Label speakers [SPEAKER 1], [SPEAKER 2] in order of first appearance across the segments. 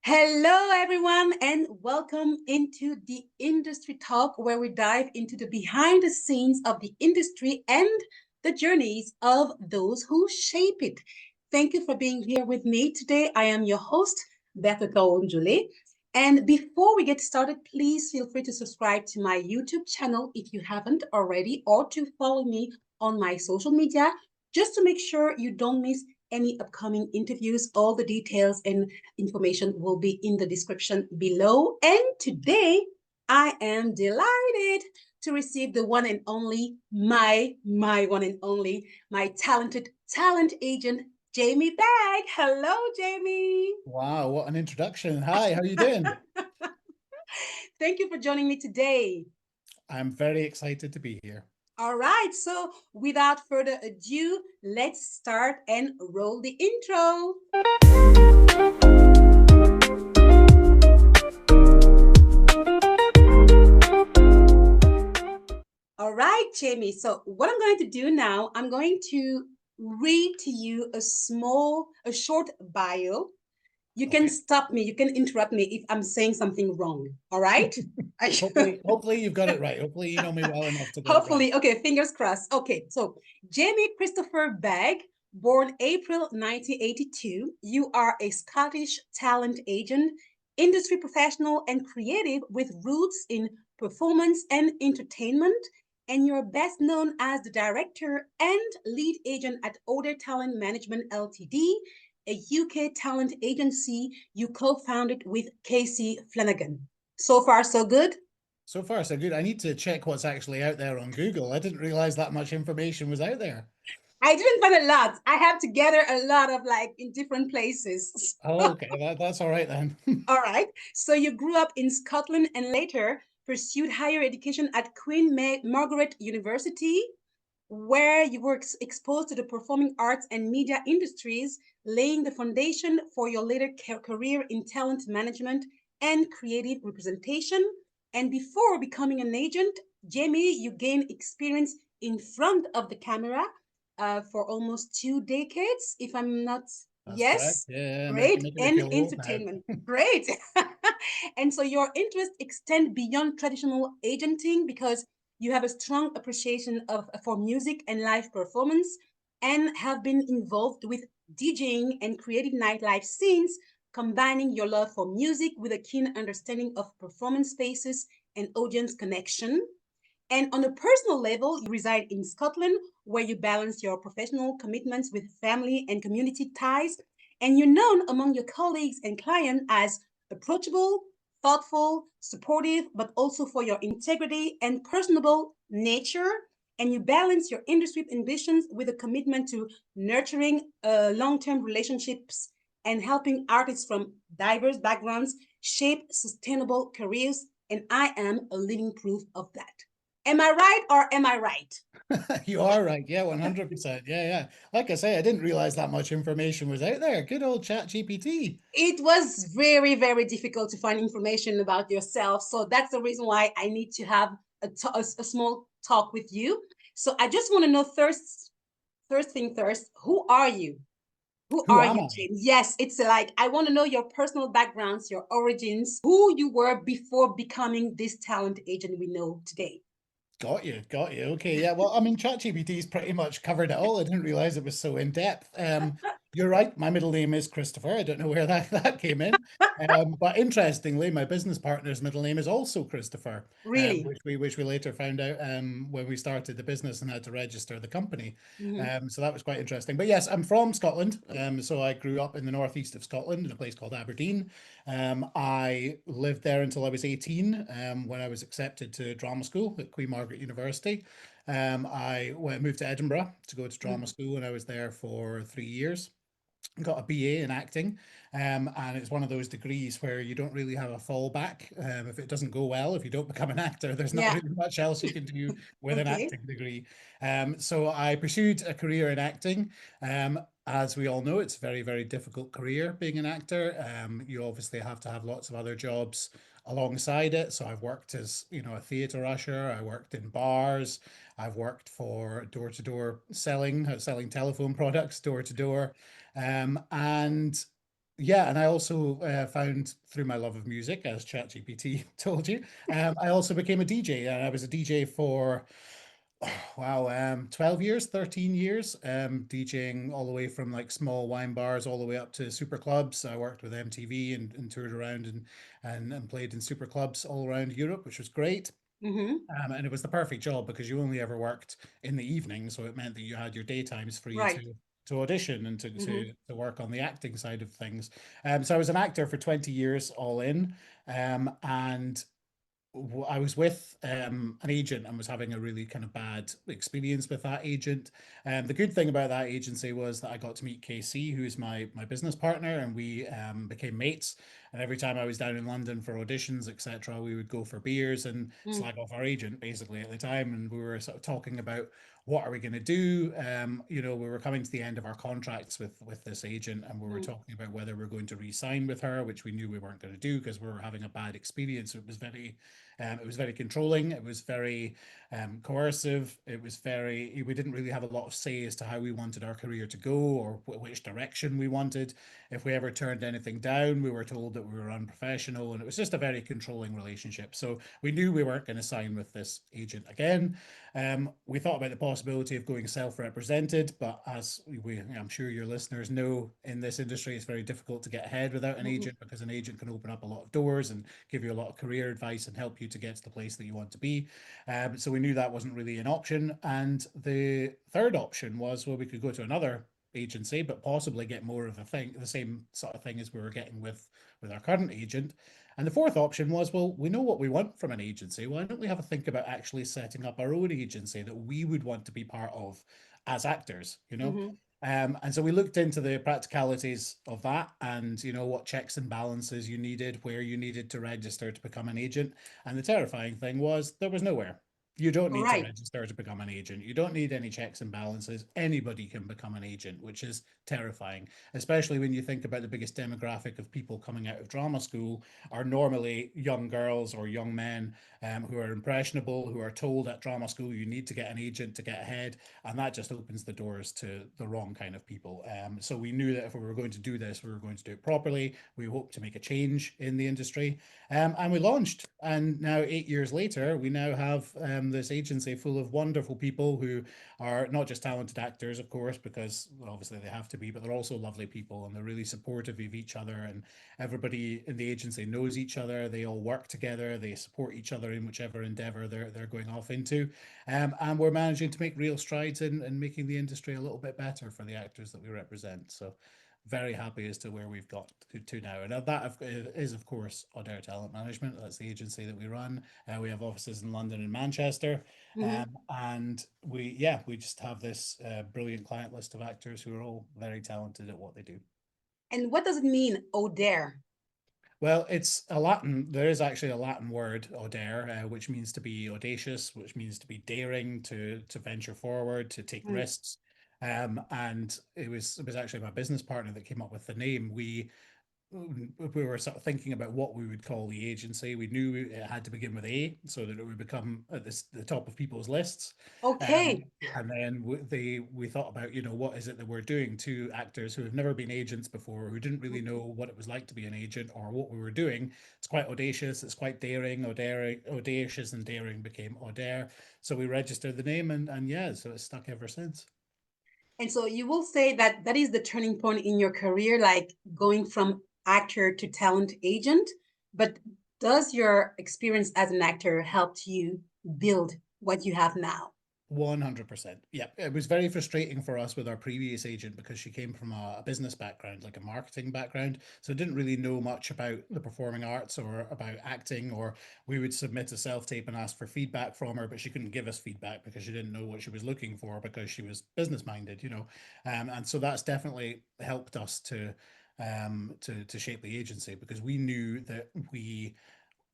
[SPEAKER 1] Hello, everyone, and welcome into the Industry Talk, where we dive into the behind the scenes of the industry and the journeys of those who shape it. Thank you for being here with me today. I am your host, Bertha Kaonjule. And before we get started, please feel free to subscribe to my YouTube channel if you haven't already, or to follow me on my social media just to make sure you don't miss any upcoming interviews. All the details and information will be in the description below. And today, I am delighted to receive the one and only, my one and only, my talented talent agent, Jamie Begg. Hello, Jamie.
[SPEAKER 2] Wow, what an introduction. Hi, how are you doing?
[SPEAKER 1] Thank you for joining me today.
[SPEAKER 2] I'm very excited to be here.
[SPEAKER 1] All right, so without further ado, let's start and roll the intro. All right, Jamie. So what I'm going to do now, I'm going to read to you a short bio. You can
[SPEAKER 2] Okay.
[SPEAKER 1] stop me, you can interrupt me if I'm saying something wrong. All right?
[SPEAKER 2] Hopefully you've got it right. Hopefully you know me well enough to get it right.
[SPEAKER 1] Hopefully, okay, fingers crossed. Okay, so Jamie Christopher Begg, born April 1982, you are a Scottish talent agent, industry professional, and creative with roots in performance and entertainment. And you're best known as the director and lead agent at Oder Talent Management Ltd, a UK talent agency you co founded with Casey Flanagan. So far, so good?
[SPEAKER 2] So far, so good. I need to check what's actually out there on Google. I didn't realize that much information was out there.
[SPEAKER 1] I didn't find a lot. I have to gather a lot of like in different places.
[SPEAKER 2] Oh, okay, that's all right then.
[SPEAKER 1] All right. So you grew up in Scotland and later pursued higher education at Queen Margaret University, where you were exposed to the performing arts and media industries, laying the foundation for your later career in talent management and creative representation. And before becoming an agent, Jamie, you gained experience in front of the camera for almost 2 decades, if I'm not.
[SPEAKER 2] That's correct.
[SPEAKER 1] Yes,
[SPEAKER 2] Yeah,
[SPEAKER 1] great.
[SPEAKER 2] making me
[SPEAKER 1] And
[SPEAKER 2] feel old now.
[SPEAKER 1] entertainment, great. And so your interests extend beyond traditional agenting because you have a strong appreciation for music and live performance and have been involved with DJing and creative nightlife scenes, combining your love for music with a keen understanding of performance spaces and audience connection. And on a personal level, you reside in Scotland, where you balance your professional commitments with family and community ties. And you're known among your colleagues and clients as approachable, thoughtful, supportive, but also for your integrity and personable nature. And you balance your industry ambitions with a commitment to nurturing long term relationships and helping artists from diverse backgrounds shape sustainable careers. And I am a living proof of that. Am I right or am I right?
[SPEAKER 2] You are right. Yeah, 100%. Yeah, yeah. Like I say, I didn't realize that much information was out there. Good old Chat GPT.
[SPEAKER 1] It was very, very difficult to find information about yourself. So that's the reason why I need to have a small talk with you. So I just want to know first thing first, who are you? Who
[SPEAKER 2] Who
[SPEAKER 1] are
[SPEAKER 2] am
[SPEAKER 1] you,
[SPEAKER 2] I?
[SPEAKER 1] Jane? Yes, it's like I want to know your personal backgrounds, your origins, who you were before becoming this talent agent we know today.
[SPEAKER 2] Got you, got you. Okay, yeah. Well, I mean, ChatGPT's pretty much covered it all. I didn't realize it was so in depth. You're right. My middle name is Christopher. I don't know where that came in. But interestingly, my business partner's middle name is also Christopher,
[SPEAKER 1] Really?
[SPEAKER 2] which we later found out when we started the business and had to register the company.
[SPEAKER 1] Mm-hmm.
[SPEAKER 2] So that was quite interesting. But yes, I'm from Scotland. So I grew up in the northeast of Scotland in a place called Aberdeen. I lived there until I was 18, when I was accepted to drama school at Queen Margaret University. Moved to Edinburgh to go to drama
[SPEAKER 1] Mm-hmm.
[SPEAKER 2] school, and I was there for 3 years. Got a BA in acting, and it's one of those degrees where you don't really have a fallback. If it doesn't go well, if you don't become an actor, there's not
[SPEAKER 1] Yeah.
[SPEAKER 2] really much else you can do with an
[SPEAKER 1] Okay.
[SPEAKER 2] acting degree. So I pursued a career in acting. As we all know, it's a very, very difficult career being an actor. You obviously have to have lots of other jobs alongside it. So I've worked as, a theater usher. I worked in bars. I've worked for door-to-door selling telephone products door to door. And Yeah, and I also found through my love of music, as ChatGPT told you, I also became a DJ, and I was a DJ for wow, 12 years, 13 years, DJing all the way from like small wine bars all the way up to super clubs. I worked with MTV and toured around and played in super clubs all around Europe, which was great.
[SPEAKER 1] Mm-hmm.
[SPEAKER 2] And it was the perfect job because you only ever worked in the evening, so it meant that you had your daytimes free
[SPEAKER 1] Right.
[SPEAKER 2] to audition and to
[SPEAKER 1] Mm-hmm.
[SPEAKER 2] to work on the acting side of things. So I was an actor for 20 years all in, and I was with an agent and was having a really kind of bad experience with that agent. The good thing about that agency was that I got to meet KC, who's my business partner, and we became mates. And every time I was down in London for auditions, etc., we would go for beers and
[SPEAKER 1] Mm,
[SPEAKER 2] slag off our agent basically at the time. And we were sort of talking about what are we going to do. We were coming to the end of our contracts with this agent, and we were
[SPEAKER 1] mm,
[SPEAKER 2] talking about whether we're going to re-sign with her, which we knew we weren't going to do because we were having a bad experience. It was very controlling. It was very coercive. It was very, we didn't really have a lot of say as to how we wanted our career to go or which direction we wanted. If we ever turned anything down, we were told that we were unprofessional, and it was just a very controlling relationship. So we knew we weren't going to sign with this agent again. We thought about the possibility of going self-represented, but as I'm sure your listeners know, in this industry, it's very difficult to get ahead without an
[SPEAKER 1] mm,
[SPEAKER 2] agent because an agent can open up a lot of doors and give you a lot of career advice and help you to get to the place that you want to be. So we knew that wasn't really an option. And the third option was, well, we could go to another agency, but possibly get more of a thing, the same sort of thing as we were getting with our current agent. And the fourth option was, well, we know what we want from an agency. Why don't we have a think about actually setting up our own agency that we would want to be part of as actors, you know?
[SPEAKER 1] mm,
[SPEAKER 2] And so we looked into the practicalities of that and, what checks and balances you needed, where you needed to register to become an agent. And the terrifying thing was there was nowhere. You don't
[SPEAKER 1] all
[SPEAKER 2] need to
[SPEAKER 1] right.
[SPEAKER 2] register to become an agent. You don't need any checks and balances. Anybody can become an agent, which is terrifying, especially when you think about the biggest demographic of people coming out of drama school are normally young girls or young men who are impressionable, who are told at drama school you need to get an agent to get ahead, and that just opens the doors to the wrong kind of people. So we knew that if we were going to do this, we were going to do it properly. We hoped to make a change in the industry, and we launched. And now, 8 years later, we now have this agency full of wonderful people who are not just talented actors, of course, because obviously they have to be, but they're also lovely people and they're really supportive of each other. And everybody in the agency knows each other. They all work together. They support each other in whichever endeavor they're going off into. And we're managing to make real strides in making the industry a little bit better for the actors that we represent. So very happy as to where we've got to now. And that is, of course, Adair Talent Management. That's the agency that we run. We have offices in London and Manchester.
[SPEAKER 1] Mm-hmm.
[SPEAKER 2] And we just have this brilliant client list of actors who are all very talented at what they do.
[SPEAKER 1] And what does it mean, oh dare?
[SPEAKER 2] Well, it's a Latin. There is actually a Latin word, audere, which means to be audacious, which means to be daring, to venture forward, to take
[SPEAKER 1] Mm,
[SPEAKER 2] risks. And it was actually my business partner that came up with the name. We were sort of thinking about what we would call the agency. We knew it had to begin with A so that it would become at the top of people's lists. Um,
[SPEAKER 1] okay.
[SPEAKER 2] and then we thought about, what is it that we're doing to actors who have never been agents before, who didn't really know what it was like to be an agent or what we were doing. It's quite audacious, it's quite daring, audacious and daring became Audaire. So we registered the name and yeah, so it's stuck ever since.
[SPEAKER 1] And so you will say that that is the turning point in your career, like going from actor to talent agent. But does your experience as an actor help you build what you have now?
[SPEAKER 2] 100%. Yeah, it was very frustrating for us with our previous agent because she came from a business background, like a marketing background. So didn't really know much about the performing arts or about acting, or we would submit a self-tape and ask for feedback from her, but she couldn't give us feedback because she didn't know what she was looking for because she was business minded. And so that's definitely helped us to shape the agency because we knew that we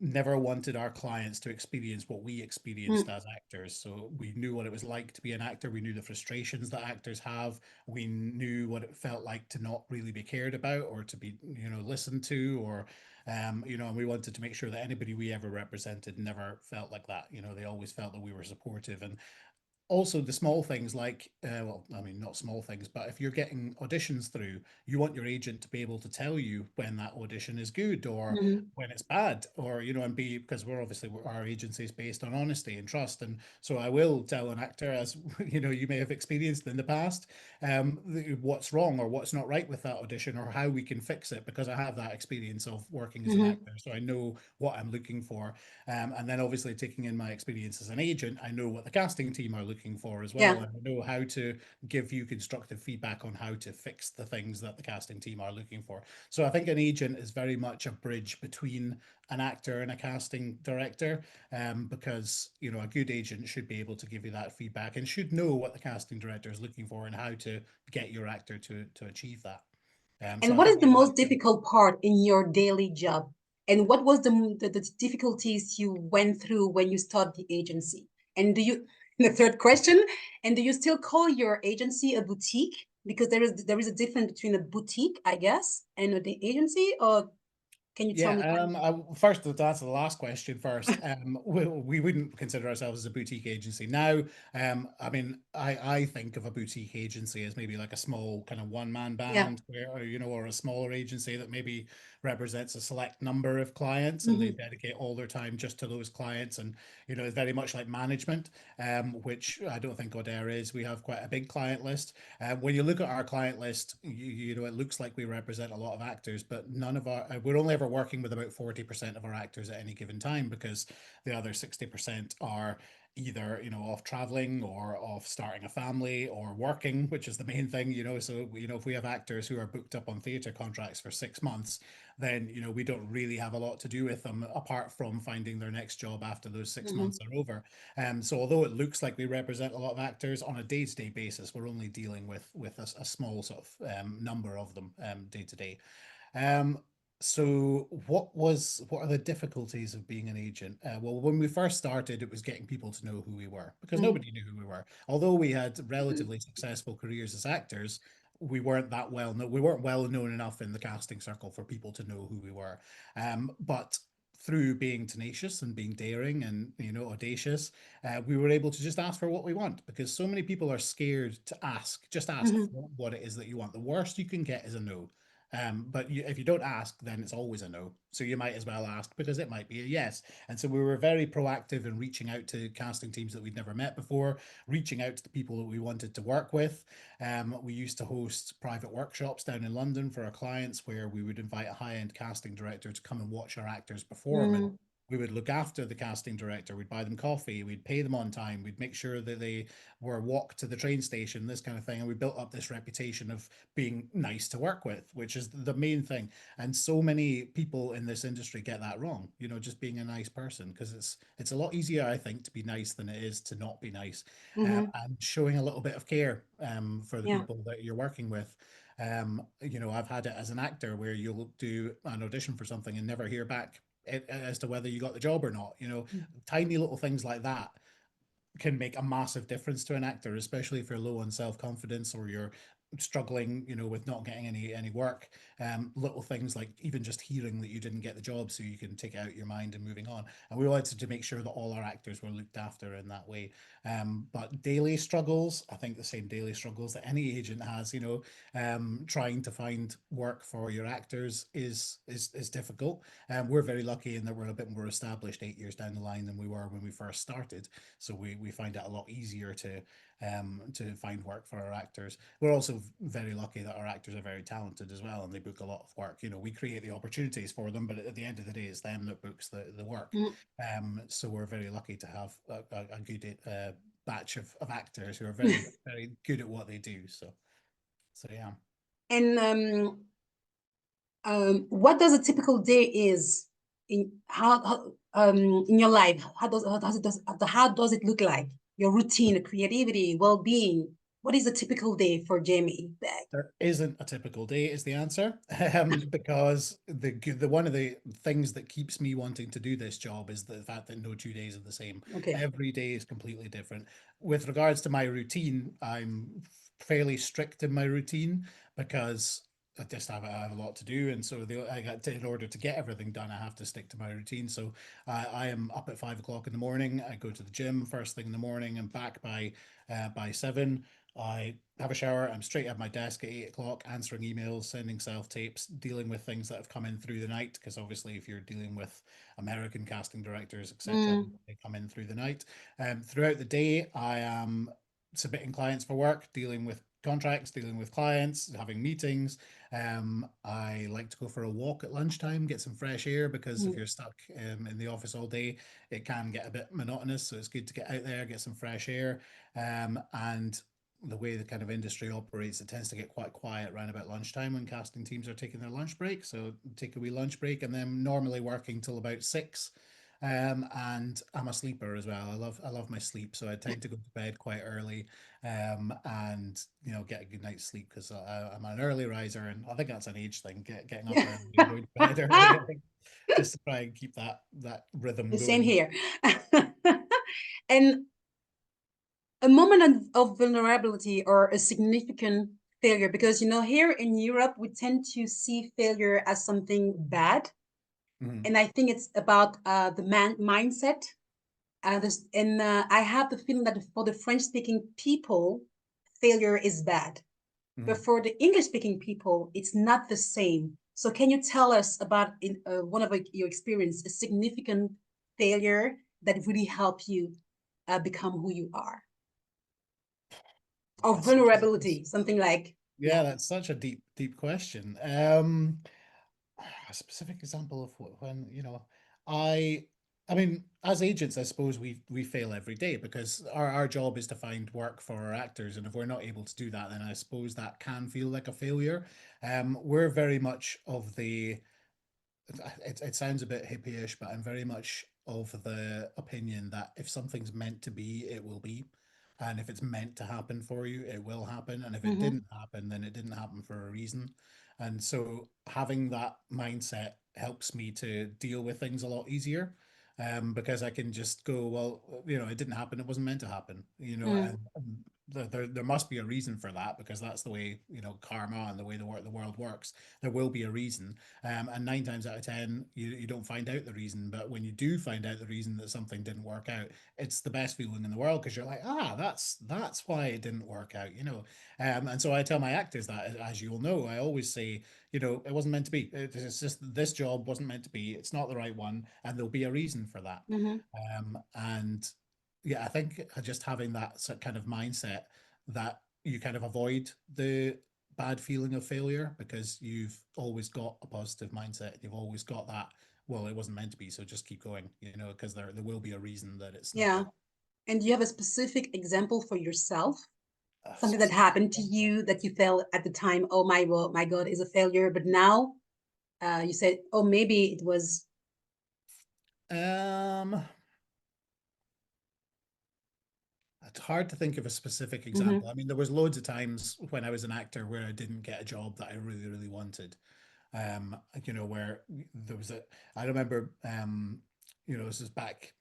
[SPEAKER 2] never wanted our clients to experience what we experienced
[SPEAKER 1] Mm,
[SPEAKER 2] as actors. So we knew what it was like to be an actor. We knew the frustrations that actors have. We knew what it felt like to not really be cared about or to be, listened to and we wanted to make sure that anybody we ever represented never felt like that. They always felt that we were supportive. And also the small things like, well, I mean, not small things, but if you're getting auditions through, you want your agent to be able to tell you when that audition is good or
[SPEAKER 1] Hmm.
[SPEAKER 2] when it's bad, or, and be, because we're obviously, our agency is based on honesty and trust. And so I will tell an actor, as you may have experienced in the past, what's wrong or what's not right with that audition or how we can fix it, because I have that experience of working as an
[SPEAKER 1] Hmm.
[SPEAKER 2] actor. So I know what I'm looking for. And then obviously taking in my experience as an agent, I know what the casting team are looking for as well.
[SPEAKER 1] Yeah.
[SPEAKER 2] And I know how to give you constructive feedback on how to fix the things that the casting team are looking for. So I think an agent is very much a bridge between an actor and a casting director, because a good agent should be able to give you that feedback and should know what the casting director is looking for and how to get your actor to achieve that. So
[SPEAKER 1] And
[SPEAKER 2] I
[SPEAKER 1] what
[SPEAKER 2] think,
[SPEAKER 1] is the
[SPEAKER 2] yeah,
[SPEAKER 1] most difficult part in your daily job? And what was the difficulties you went through when you started the agency? And the third question, and do you still call your agency a boutique? Because there is a difference between a boutique, I guess, and an agency. Or can you tell
[SPEAKER 2] yeah.
[SPEAKER 1] me what?
[SPEAKER 2] First, to answer the last question first, we wouldn't consider ourselves as a boutique agency now. I mean, I think of a boutique agency as maybe like a small kind of one man
[SPEAKER 1] Yeah.
[SPEAKER 2] band, where, or a smaller agency that maybe represents a select number of clients, and they
[SPEAKER 1] Hmm.
[SPEAKER 2] dedicate all their time just to those clients. And it's very much like management, which I don't think Godair is. We have quite a big client list. When you look at our client list, it looks like we represent a lot of actors, but none of we're only ever working with about 40% of our actors at any given time, because the other 60% are either off traveling or off starting a family or working, which is the main thing. So if we have actors who are booked up on theatre contracts for 6 months, then we don't really have a lot to do with them apart from finding their next job after those six
[SPEAKER 1] Hmm.
[SPEAKER 2] months are over. So although it looks like we represent a lot of actors on a day-to-day basis, we're only dealing with a small sort of number of them day to day. Um, so what are the difficulties of being an agent? Well, when we first started, it was getting people to know who we were, because
[SPEAKER 1] Hmm.
[SPEAKER 2] nobody knew who we were. Although we had relatively successful careers as actors, we weren't that well known. We weren't well known enough in the casting circle for people to know who we were. But through being tenacious and being daring and audacious, we were able to just ask for what we want, because so many people are scared to ask. Just ask
[SPEAKER 1] Hmm.
[SPEAKER 2] for what it is that you want. The worst you can get is a no. But if you don't ask, then it's always a no. So you might as well ask, because it might be a yes. And so we were very proactive in reaching out to casting teams that we'd never met before, reaching out to the people that we wanted to work with. We used to host private workshops down in London for our clients, where we would invite a high-end casting director to come and watch our actors perform. And
[SPEAKER 1] Hmm.
[SPEAKER 2] we would look after the casting director. We'd buy them coffee. We'd pay them on time. We'd make sure that they were walked to the train station, this kind of thing. And we built up this reputation of being nice to work with, which is the main thing. And so many people in this industry get that wrong, just being a nice person, because it's a lot easier, I think, to be nice than it is to not be nice.
[SPEAKER 1] Hmm.
[SPEAKER 2] And showing a little bit of care for the
[SPEAKER 1] Yeah.
[SPEAKER 2] people that you're working with. I've had it as an actor where you'll do an audition for something and never hear back as to whether you got the job or not. Tiny little things like that can make a massive difference to an actor, especially if you're low on self-confidence or you're struggling, with not getting any work. Little things like even just hearing that you didn't get the job, so you can take it out your mind and moving on. And we wanted to make sure that all our actors were looked after in that way. But daily struggles, I think the same daily struggles that any agent has, trying to find work for your actors is difficult. We're very lucky in that we're a bit more established 8 years down the line than we were when we first started. So we find it a lot easier to find work for our actors. We're also very lucky that our actors are very talented as well, and they book a lot of work. We create the opportunities for them, but at the end of the day, it's them that books the work.
[SPEAKER 1] Hmm.
[SPEAKER 2] So we're very lucky to have a good batch of actors who are very, very good at what they do. So yeah.
[SPEAKER 1] And what does a typical day is in in your life? How does it look like? Your routine, creativity, well-being. What is a typical day for Jamie Begg?
[SPEAKER 2] There isn't a typical day is the answer, because the one of the things that keeps me wanting to do this job is the fact that no 2 days are the same.
[SPEAKER 1] Okay.
[SPEAKER 2] Every day is completely different. With regards to my routine, I'm fairly strict in my routine, because I have a lot to do, and so in order to get everything done, I have to stick to my routine. So I am up at 5 o'clock in the morning. I go to the gym first thing in the morning. I'm back by 7. I have a shower. I'm straight at my desk at 8 o'clock, answering emails, sending self tapes, dealing with things that have come in through the night. Because obviously, if you're dealing with American casting directors, etc.,
[SPEAKER 1] Mm,
[SPEAKER 2] they come in through the night. Throughout the day, I am submitting clients for work, dealing with contracts, dealing with clients, having meetings. I like to go for a walk at lunchtime, get some fresh air, because if
[SPEAKER 1] mm,
[SPEAKER 2] you're stuck in the office all day, it can get a bit monotonous. So it's good to get out there, get some fresh air. And the way the kind of industry operates, it tends to get quite quiet around about lunchtime when casting teams are taking their lunch break. So take a wee lunch break, and then normally working till about 6. And I'm a sleeper as well. I love my sleep, so I tend to go to bed quite early, and get a good night's sleep, because I'm an early riser, and I think that's an age thing. Getting up early and going to bed early, I think, just to try and keep that rhythm
[SPEAKER 1] the same
[SPEAKER 2] going.
[SPEAKER 1] here. And a moment of vulnerability or a significant failure, because here in Europe we tend to see failure as something bad,
[SPEAKER 2] Mhm,
[SPEAKER 1] and I think it's about the mindset. I have the feeling that for the French speaking people, failure is bad, but
[SPEAKER 2] mhm.
[SPEAKER 1] for the English speaking people, it's not the same. So can you tell us about one of your experience, a significant failure that really helped you become who you are? Or
[SPEAKER 2] That's such
[SPEAKER 1] vulnerability, something like,
[SPEAKER 2] yeah,
[SPEAKER 1] yeah.
[SPEAKER 2] that's such a deep question. A specific example of when I I mean, as agents, I suppose we fail every day, because our job is to find work for our actors, and if we're not able to do that, then I suppose that can feel like a failure. We're very much of the it sounds a bit hippie-ish, but I'm very much of the opinion that if something's meant to be, it will be. And if it's meant to happen for you, it will happen. And if it
[SPEAKER 1] Mm-hmm,
[SPEAKER 2] didn't happen, then it didn't happen for a reason. And so having that mindset helps me to deal with things a lot easier. Because I can just go, well, it didn't happen. It wasn't meant to happen,
[SPEAKER 1] mm,
[SPEAKER 2] and there must be a reason for that, because that's the way, karma and the way the world works. There will be a reason. And 9 times out of 10, you don't find out the reason. But when you do find out the reason that something didn't work out, it's the best feeling in the world, because you're like, that's why it didn't work out. And so I tell my actors that, as you'll know, I always say, it wasn't meant to be. It's just this job wasn't meant to be. It's not the right one, and there'll be a reason for that.
[SPEAKER 1] mm-hmm.
[SPEAKER 2] And yeah, I think just having that kind of mindset, that you kind of avoid the bad feeling of failure, because you've always got a positive mindset. You've always got that, well, it wasn't meant to be, so just keep going, because there will be a reason that it's not
[SPEAKER 1] Yeah.
[SPEAKER 2] meant.
[SPEAKER 1] And do you have a specific example for yourself?
[SPEAKER 2] A
[SPEAKER 1] Something that
[SPEAKER 2] specific
[SPEAKER 1] happened to
[SPEAKER 2] example.
[SPEAKER 1] you that you felt at the time, oh my God, is a failure. But now you said, oh, maybe it was.
[SPEAKER 2] Um, it's hard to think of a specific
[SPEAKER 1] Mm-hmm,
[SPEAKER 2] example. I mean, there was loads of times when I was an actor where I didn't get a job that I really, really wanted. Where there was I remember, this is back,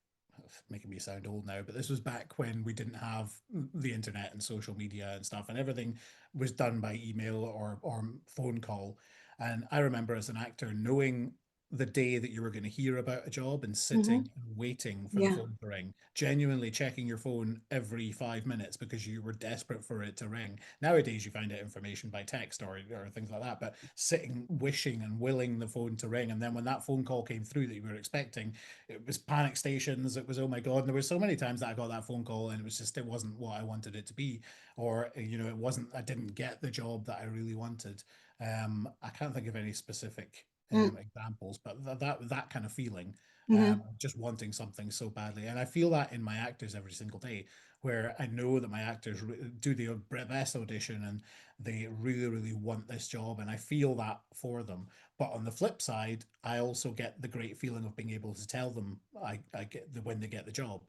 [SPEAKER 2] making me sound old now, but this was back when we didn't have the internet and social media and stuff, and everything was done by email or phone call. And I remember, as an actor, knowing the day that you were going to hear about a job, and
[SPEAKER 1] mm-hmm.
[SPEAKER 2] sitting and waiting for the
[SPEAKER 1] Yeah.
[SPEAKER 2] phone to ring, genuinely checking your phone every 5 minutes, because you were desperate for it to ring. Nowadays, you find out information by text or things like that, but sitting, wishing and willing the phone to ring. And then when that phone call came through that you were expecting, it was panic stations. It was, oh my God. And there were so many times that I got that phone call, and it wasn't what I wanted it to be. Or, it wasn't, I didn't get the job that I really wanted. I can't think of any specific
[SPEAKER 1] Mm-hmm.
[SPEAKER 2] examples, but that kind of feeling,
[SPEAKER 1] Mm-hmm.
[SPEAKER 2] just wanting something so badly. And I feel that in my actors every single day, where I know that my actors do the best audition, and they really, really want this job, and I feel that for them. But on the flip side, I also get the great feeling of being able to tell them I get when they get the job,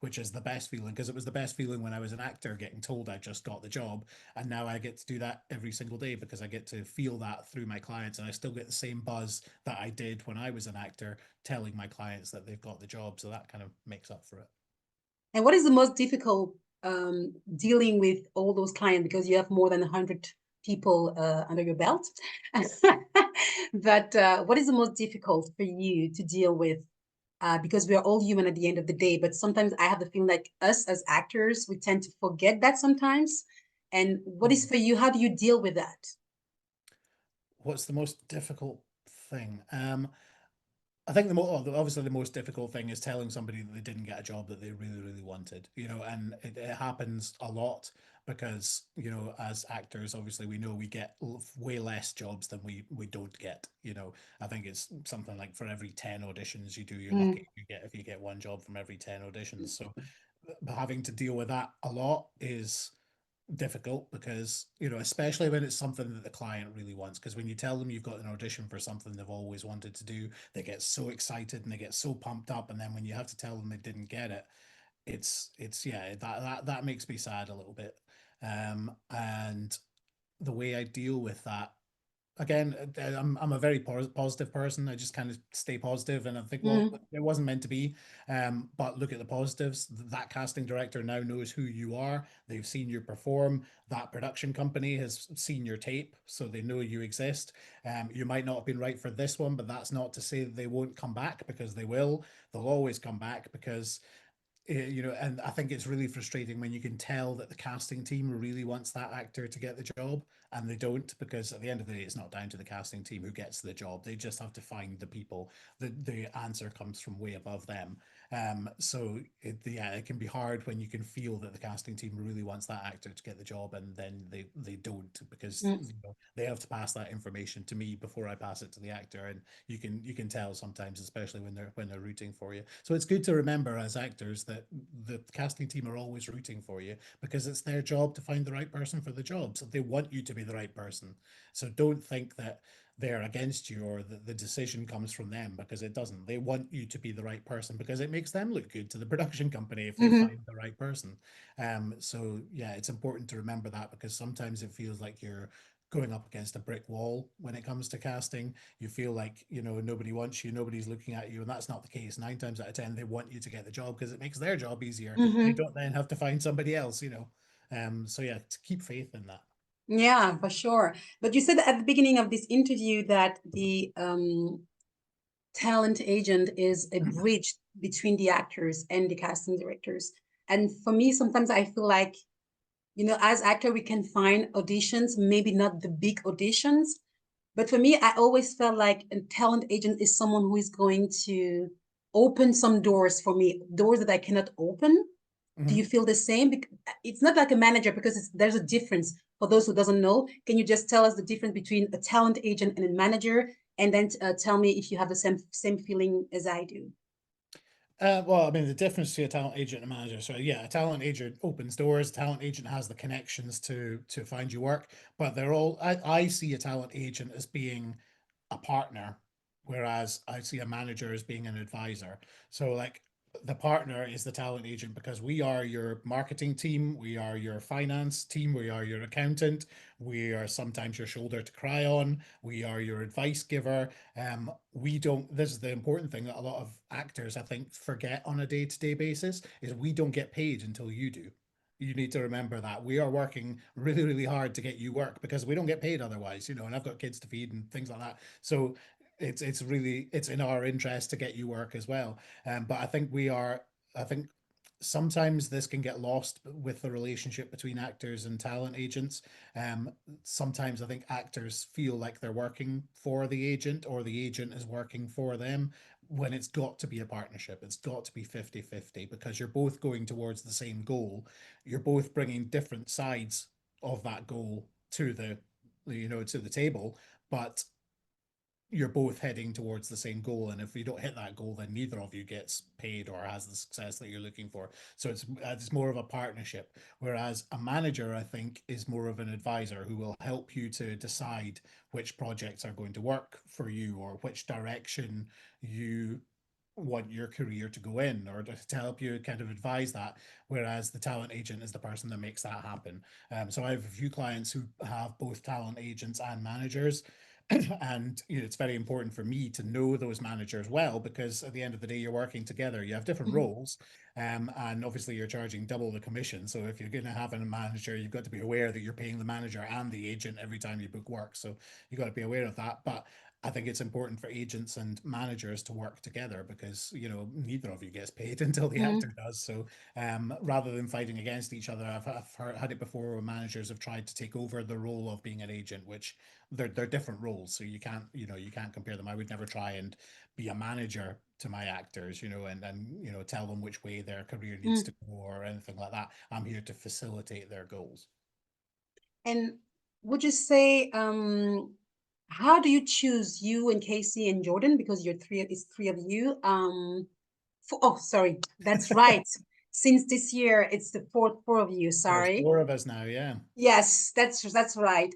[SPEAKER 2] which is the best feeling, because it was the best feeling when I was an actor, getting told I just got the job. And now I get to do that every single day, because I get to feel that through my clients, and I still get the same buzz that I did when I was an actor, telling my clients that they've got the job. So that kind of makes up for it.
[SPEAKER 1] And what is the most difficult dealing with all those clients, because you have more than 100 people under your belt. But what is the most difficult for you to deal with? Because we are all human at the end of the day, but sometimes I have the feeling like us as actors, we tend to forget that sometimes. And what is
[SPEAKER 2] Mm.
[SPEAKER 1] for you? How do you deal with that?
[SPEAKER 2] What's the most difficult thing? I think obviously the most difficult thing is telling somebody that they didn't get a job that they really, really wanted, and it happens a lot because, as actors, obviously we know we get way less jobs than we don't get. I think it's something like for every 10 auditions you do, you're lucky
[SPEAKER 1] Mm,
[SPEAKER 2] if you get one job from every 10 auditions. So having to deal with that a lot is difficult because especially when it's something that the client really wants, because when you tell them you've got an audition for something they've always wanted to do, they get so excited and they get so pumped up, and then when you have to tell them they didn't get it, it's yeah, that makes me sad a little bit. And the way I deal with that, again, I'm a very positive person. I just kind of stay positive, and I think, well,
[SPEAKER 1] mm,
[SPEAKER 2] it wasn't meant to be. But look at the positives. That casting director now knows who you are. They've seen you perform. That production company has seen your tape, so they know you exist. You might not have been right for this one, but that's not to say that they won't come back, because they will. They'll always come back because and I think it's really frustrating when you can tell that the casting team really wants that actor to get the job and they don't, because at the end of the day, it's not down to the casting team who gets the job. They just have to find the people. The answer comes from way above them. So yeah, it can be hard when you can feel that the casting team really wants that actor to get the job and then they don't, because
[SPEAKER 1] mm,
[SPEAKER 2] they have to pass that information to me before I pass it to the actor, and you can tell sometimes, especially when they're rooting for you. So it's good to remember as actors that the casting team are always rooting for you, because it's their job to find the right person for the job. So they want you to be the right person. So don't think that they're against you or that the decision comes from them, because it doesn't. They want you to be the right person because it makes them look good to the production company if they
[SPEAKER 1] mm,
[SPEAKER 2] find the right person. So yeah, it's important to remember that, because sometimes it feels like you're going up against a brick wall when it comes to casting. You feel like nobody wants you, nobody's looking at you, and that's not the case. 9 times out of 10 they want you to get the job because it makes their job easier. They
[SPEAKER 1] mm.
[SPEAKER 2] don't then have to find somebody else. So yeah, to keep faith in that.
[SPEAKER 1] Yeah, for sure. But you said at the beginning of this interview that the talent agent is a bridge between the actors and the casting directors. And for me, sometimes I feel like, as actor, we can find auditions, maybe not the big auditions, but for me, I always felt like a talent agent is someone who is going to open some doors for me, doors that I cannot open. Do
[SPEAKER 2] Mhm.
[SPEAKER 1] you feel the same? It's not like a manager, because there's a difference. For those who doesn't know, can you just tell us the difference between a talent agent and a manager, and then tell me if you have the same feeling as I do?
[SPEAKER 2] Well, I mean, the difference between a talent agent and a manager. So yeah, a talent agent opens doors. A talent agent has the connections to find you work. But they're all. I see a talent agent as being a partner, whereas I see a manager as being an advisor. So like, the partner is the talent agent because we are your marketing team, we are your finance team, we are your accountant, we are sometimes your shoulder to cry on, we are your advice giver. We don't. This is the important thing that a lot of actors, I think, forget on a day-to-day basis, is we don't get paid until you do. You need to remember that we are working really, really hard to get you work because we don't get paid otherwise, and I've got kids to feed and things like that. So it's in our interest to get you work as well. But I think sometimes this can get lost with the relationship between actors and talent agents. Um, Sometimes I think actors feel like they're working for the agent or the agent is working for them, when it's got to be a partnership. It's got to be 50-50, because you're both going towards the same goal. You're both bringing different sides of that goal to the table, but you're both heading towards the same goal, and if you don't hit that goal, then neither of you gets paid or has the success that you're looking for. So it's more of a partnership, whereas a manager, I think, is more of an advisor who will help you to decide which projects are going to work for you or which direction you want your career to go in, or to help you kind of advise that, whereas the talent agent is the person that makes that happen. So I have a few clients who have both talent agents and managers. And it's very important for me to know those managers well, because at the end of the day, you're working together. You have different
[SPEAKER 1] Mhm.
[SPEAKER 2] roles, and obviously you're charging double the commission. So if you're going to have a manager, you've got to be aware that you're paying the manager and the agent every time you book work. So you've got to be aware of that. But I think it's important for agents and managers to work together, because neither of you gets paid until the
[SPEAKER 1] Mhm.
[SPEAKER 2] actor does. So rather than fighting against each other, had it before where managers have tried to take over the role of being an agent, which they're different roles. So you can't compare them. I would never try and be a manager to my actors, and tell them which way their career needs to
[SPEAKER 1] Mhm.
[SPEAKER 2] go or anything like that. I'm here to facilitate their goals.
[SPEAKER 1] And would you say, how do you choose you and Casey and Jordan? Because you're three, it's three of you. Oh, sorry, that's right. Since this year, it's the four of you.
[SPEAKER 2] There's
[SPEAKER 1] Sorry.
[SPEAKER 2] four of us now, yeah.
[SPEAKER 1] Yes, that's right.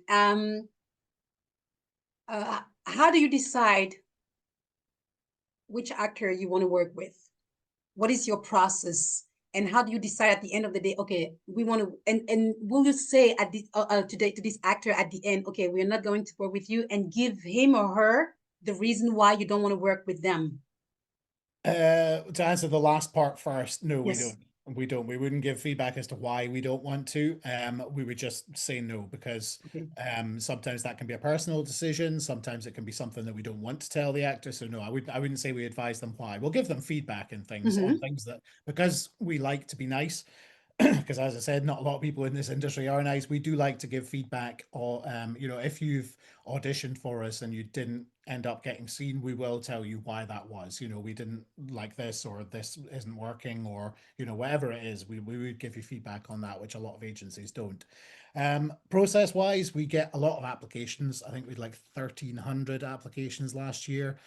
[SPEAKER 1] How do you decide which actor you want to work with? What is your process? And how do you decide at the end of the day, okay, we want to, and will you say at this today to this actor at the end, okay, we're not going to work with you, and give him or her the reason why you don't want to work with them?
[SPEAKER 2] To answer the last part first, no, we
[SPEAKER 1] Yes.
[SPEAKER 2] don't. We don't. We wouldn't give feedback as to why we don't want to. We would just say no, because
[SPEAKER 1] Okay.
[SPEAKER 2] sometimes that can be a personal decision. Sometimes it can be something that we don't want to tell the actor. So no, I wouldn't say we advise them why. We'll give them feedback and things on
[SPEAKER 1] Mm-hmm.
[SPEAKER 2] things that, because we like to be nice, because as I said, not a lot of people in this industry are nice. We do like to give feedback, or if you've auditioned for us and you didn't end up getting seen, we will tell you why that was. We didn't like this, or this isn't working, or whatever it is. We would give you feedback on that, which a lot of agencies don't. Process wise, we get a lot of applications. I think we had like 1,300 applications last year.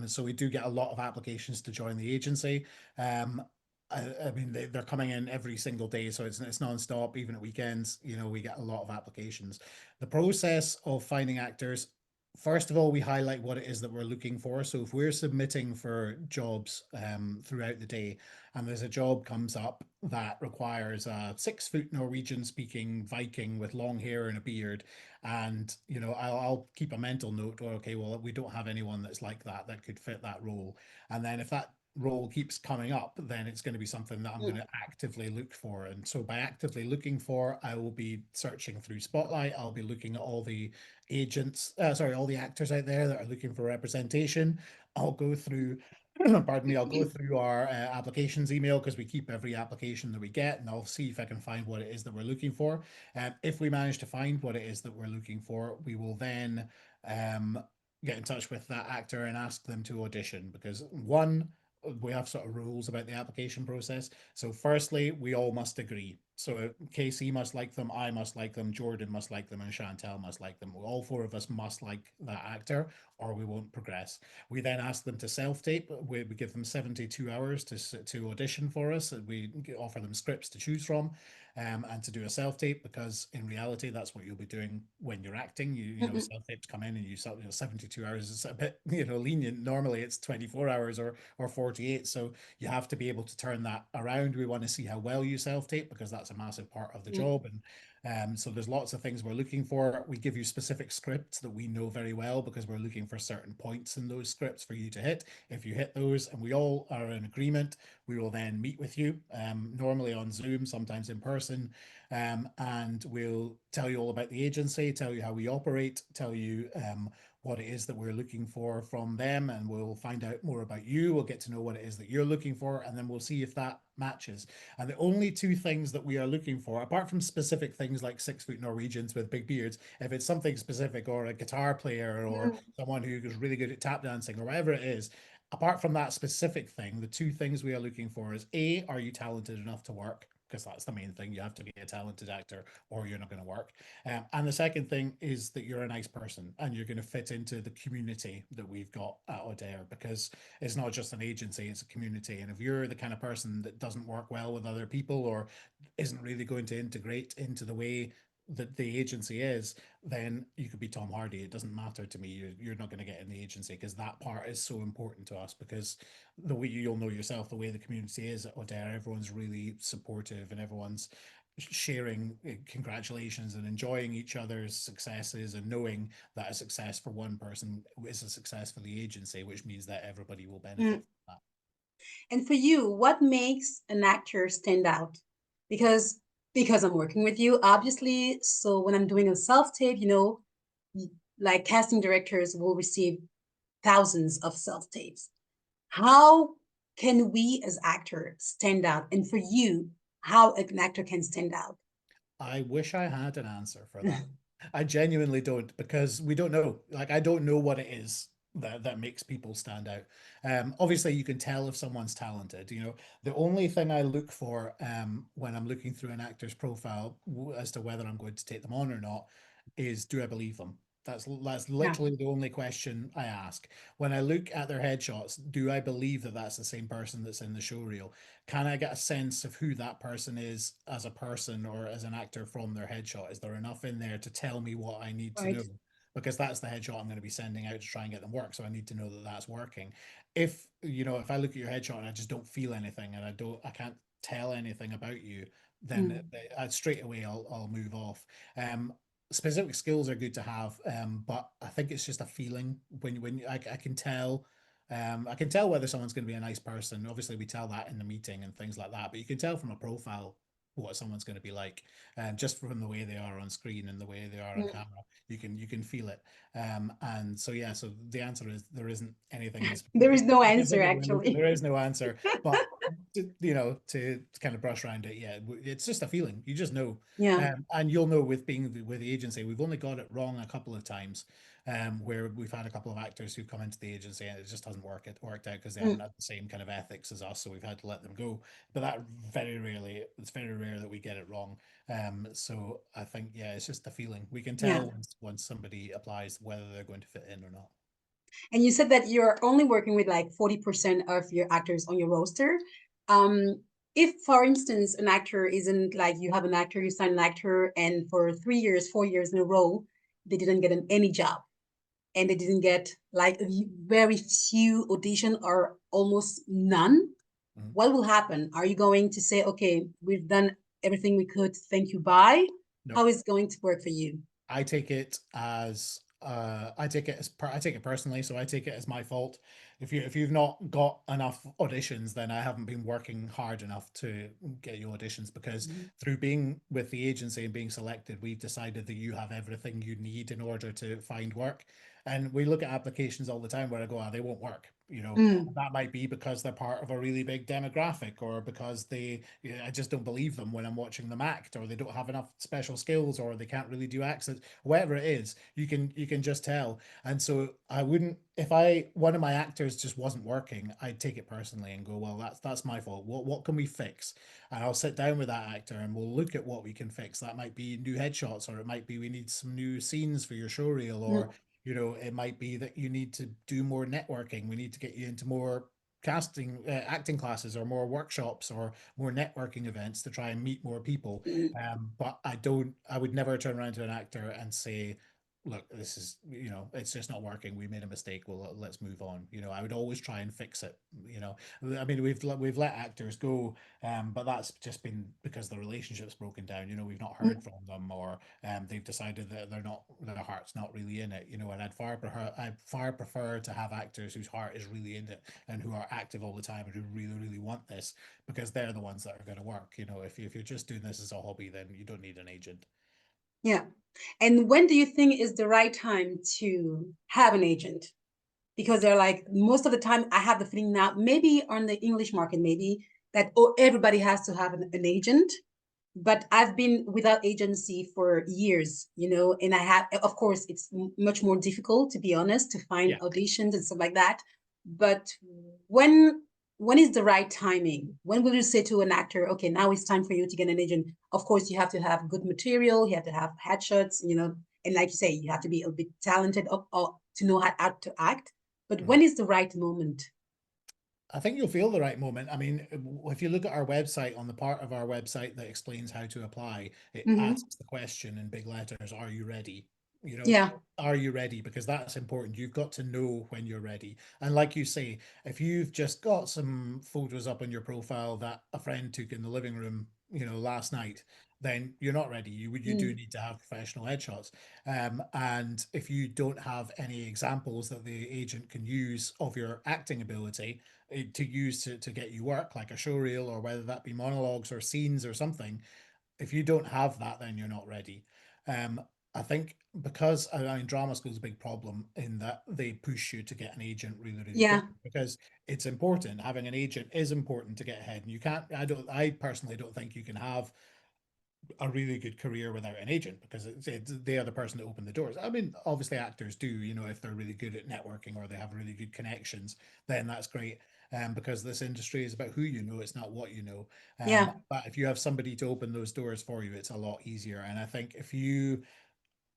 [SPEAKER 2] So we do get a lot of applications to join the agency. I mean, they're coming in every single day, so it's non-stop. Even at weekends, we get a lot of applications. The process of finding actors, first of all, we highlight what it is that we're looking for. So if we're submitting for jobs throughout the day, and there's a job comes up that requires a 6 foot Norwegian speaking Viking with long hair and a beard, and I'll keep a mental note, or okay, well, we don't have anyone that's like that could fit that role. And then if that role keeps coming up, then it's going to be something that I'm going to actively look for. And so by actively looking for, I will be searching through Spotlight. I'll be looking at all the all the actors out there that are looking for representation. I'll go through, pardon me, I'll go through our applications email, because we keep every application that we get, and I'll see if I can find what it is that we're looking for. If we manage to find what it is that we're looking for, we will then um, get in touch with that actor and ask them to audition, because one, we have sort of rules about the application process. So, firstly, we all must agree. So, Casey must like them, I must like them, Jordan must like them, and Chantel must like them. All four of us must like that actor, or we won't progress. We then ask them to self tape. We give them 72 hours to audition for us. We offer them scripts to choose from, and to do a self tape, because in reality, that's what you'll be doing when you're acting.
[SPEAKER 1] Mm-mm.
[SPEAKER 2] Self tapes come in, and 72 hours is a bit lenient. Normally, it's 24 hours or 48. So you have to be able to turn that around. We want to see how well you self tape, because that's a massive part of the job. And so there's lots of things we're looking for. We give you specific scripts that we know very well, because we're looking for certain points in those scripts for you to hit. If you hit those and we all are in agreement, we will then meet with you, normally on Zoom, sometimes in person, and we'll tell you all about the agency, tell you how we operate, tell you what it is that we're looking for from them, and we'll find out more about you. We'll get to know what it is that you're looking for, and then we'll see if that matches. And the only two things that we are looking for, apart from specific things like 6 foot Norwegians with big beards, if it's something specific, or a guitar player, or
[SPEAKER 1] Mm-mm.
[SPEAKER 2] someone who is really good at tap dancing, or whatever it is, apart from that specific thing, the two things we are looking for is A, are you talented enough to work? Because that's the main thing. You have to be a talented actor, or you're not going to work. And the second thing is that you're a nice person, and you're going to fit into the community that we've got at Odair, because it's not just an agency, it's a community. And if you're the kind of person that doesn't work well with other people, or isn't really going to integrate into the way that the agency is, then you could be Tom Hardy. It doesn't matter to me. You're not going to get in the agency, because that part is so important to us. Because the way you'll know yourself, the way the community is at Odair, everyone's really supportive, and everyone's sharing congratulations and enjoying each other's successes and knowing that a success for one person is a success for the agency, which means that everybody will benefit
[SPEAKER 1] Mm.
[SPEAKER 2] from that.
[SPEAKER 1] And for you, what makes an actor stand out? Because because I'm working with you, obviously. So when I'm doing a self tape, like casting directors will receive thousands of self tapes. How can we as actors stand out? And for you, how an actor can stand out?
[SPEAKER 2] I wish I had an answer for that. I genuinely don't, because we don't know. Like, I don't know what it is that makes people stand out. Obviously, you can tell if someone's talented. The only thing I look for when I'm looking through an actor's profile as to whether I'm going to take them on or not is, do I believe them? That's
[SPEAKER 1] Yeah,
[SPEAKER 2] literally the only question I ask. When I look at their headshots, do I believe that that's the same person that's in the show reel? Can I get a sense of who that person is as a person or as an actor from their headshot? Is there enough in there to tell me what I need to
[SPEAKER 1] right.
[SPEAKER 2] know? Because that's the headshot I'm going to be sending out to try and get them work. So I need to know that that's working. If I look at your headshot and I just don't feel anything and I can't tell anything about you, then
[SPEAKER 1] Mm.
[SPEAKER 2] straight away I'll move off. Um, Specific skills are good to have, but I think it's just a feeling I can tell. I can tell whether someone's going to be a nice person. Obviously, we tell that in the meeting and things like that, but you can tell from a profile what someone's going to be like, just from the way they are on screen and the way they are on
[SPEAKER 1] Mm.
[SPEAKER 2] camera. You can feel it. And so yeah, so the answer is there isn't anything
[SPEAKER 1] There is no answer,
[SPEAKER 2] specifically.
[SPEAKER 1] actually.
[SPEAKER 2] There is no answer, but to kind of brush around it, yeah, it's just a feeling. You just know,
[SPEAKER 1] Yeah.
[SPEAKER 2] and you'll know with being with the agency, we've only got it wrong a couple of times, where we've had a couple of actors who come into the agency and it just hasn't worked out because they haven't
[SPEAKER 1] Mm.
[SPEAKER 2] had the same kind of ethics as us, so we've had to let them go. But it's very rare that we get it wrong. So I think, yeah, it's just the feeling. We can
[SPEAKER 1] Yeah.
[SPEAKER 2] tell once somebody applies whether they're going to fit in or not.
[SPEAKER 1] And you said that you're only working with like 40% of your actors on your roster. Um, if, for instance, an actor isn't like you have an actor, you sign an actor, and for 3 years, 4 years in a row, they didn't get any job and they didn't get like very few audition or almost none,
[SPEAKER 2] Mhm.
[SPEAKER 1] what will happen? Are you going to say, okay, we've done everything we could, thank you, bye?
[SPEAKER 2] No.
[SPEAKER 1] How is it going to work for you?
[SPEAKER 2] I take it as I take it personally, so I take it as my fault. If you've not got enough auditions, then I haven't been working hard enough to get you auditions, because
[SPEAKER 1] Mhm.
[SPEAKER 2] through being with the agency and being selected, we've decided that you have everything you need in order to find work. And we look at applications all the time where I go, they won't work.
[SPEAKER 1] Mm.
[SPEAKER 2] That might be because they're part of a really big demographic, or because I just don't believe them when I'm watching them act, or they don't have enough special skills, or they can't really do accents. Whatever it is, you can just tell. And so I wouldn't, if one of my actors just wasn't working, I'd take it personally and go, well, that's my fault. What can we fix? And I'll sit down with that actor and we'll look at what we can fix. That might be new headshots, or it might be we need some new scenes for your show reel, or
[SPEAKER 1] Mm.
[SPEAKER 2] it might be that you need to do more networking. We need to get you into more acting classes, or more workshops, or more networking events to try and meet more people.
[SPEAKER 1] Mm.
[SPEAKER 2] But I would never turn around to an actor and say, look, this is, it's just not working. We made a mistake. Well, let's move on. I would always try and fix it. I mean, we've let actors go, but that's just been because the relationship's broken down. We've not heard
[SPEAKER 1] Mm.
[SPEAKER 2] from them, or they've decided that their heart's not really in it. And I'd far prefer to have actors whose heart is really in it and who are active all the time and who really, really want this, because they're the ones that are going to work. If you're just doing this as a hobby, then you don't need an agent.
[SPEAKER 1] Yeah. And when do you think is the right time to have an agent? Because they're like, most of the time, I have the feeling now, maybe on the English market, maybe that everybody has to have an agent. But I've been without agency for years, and I have, of course, it's much more difficult, to be honest, to find
[SPEAKER 2] Yeah.
[SPEAKER 1] auditions and stuff like that. But when when is the right timing? When will you say to an actor, okay, now it's time for you to get an agent? Of course, you have to have good material, you have to have headshots, and like you say, you have to be a bit talented to know how to act. But
[SPEAKER 2] Mhm.
[SPEAKER 1] when is the right moment?
[SPEAKER 2] I think you'll feel the right moment. I mean, if you look at our website, on the part of our website that explains how to apply, it
[SPEAKER 1] Mm-hmm.
[SPEAKER 2] asks the question in big letters, are you ready? You know,
[SPEAKER 1] Yeah.
[SPEAKER 2] are you ready? Because that's important. You've got to know when you're ready. And like you say, if you've just got some photos up on your profile that a friend took in the living room, last night, then you're not ready. You do
[SPEAKER 1] Mm.
[SPEAKER 2] need to have professional headshots. And if you don't have any examples that the agent can use of your acting ability to use to get you work, like a show reel, or whether that be monologues or scenes or something, if you don't have that, then you're not ready. Um, I think because I mean, drama school is a big problem in that they push you to get an agent really, really
[SPEAKER 1] Yeah.
[SPEAKER 2] quickly because it's important. Having an agent is important to get ahead, and you can't. I personally don't think you can have a really good career without an agent because they are the person that opened the doors. I mean, obviously actors do, if they're really good at networking or they have really good connections, then that's great. Because this industry is about who you know, it's not what you know.
[SPEAKER 1] Yeah.
[SPEAKER 2] But if you have somebody to open those doors for you, it's a lot easier. And I think if you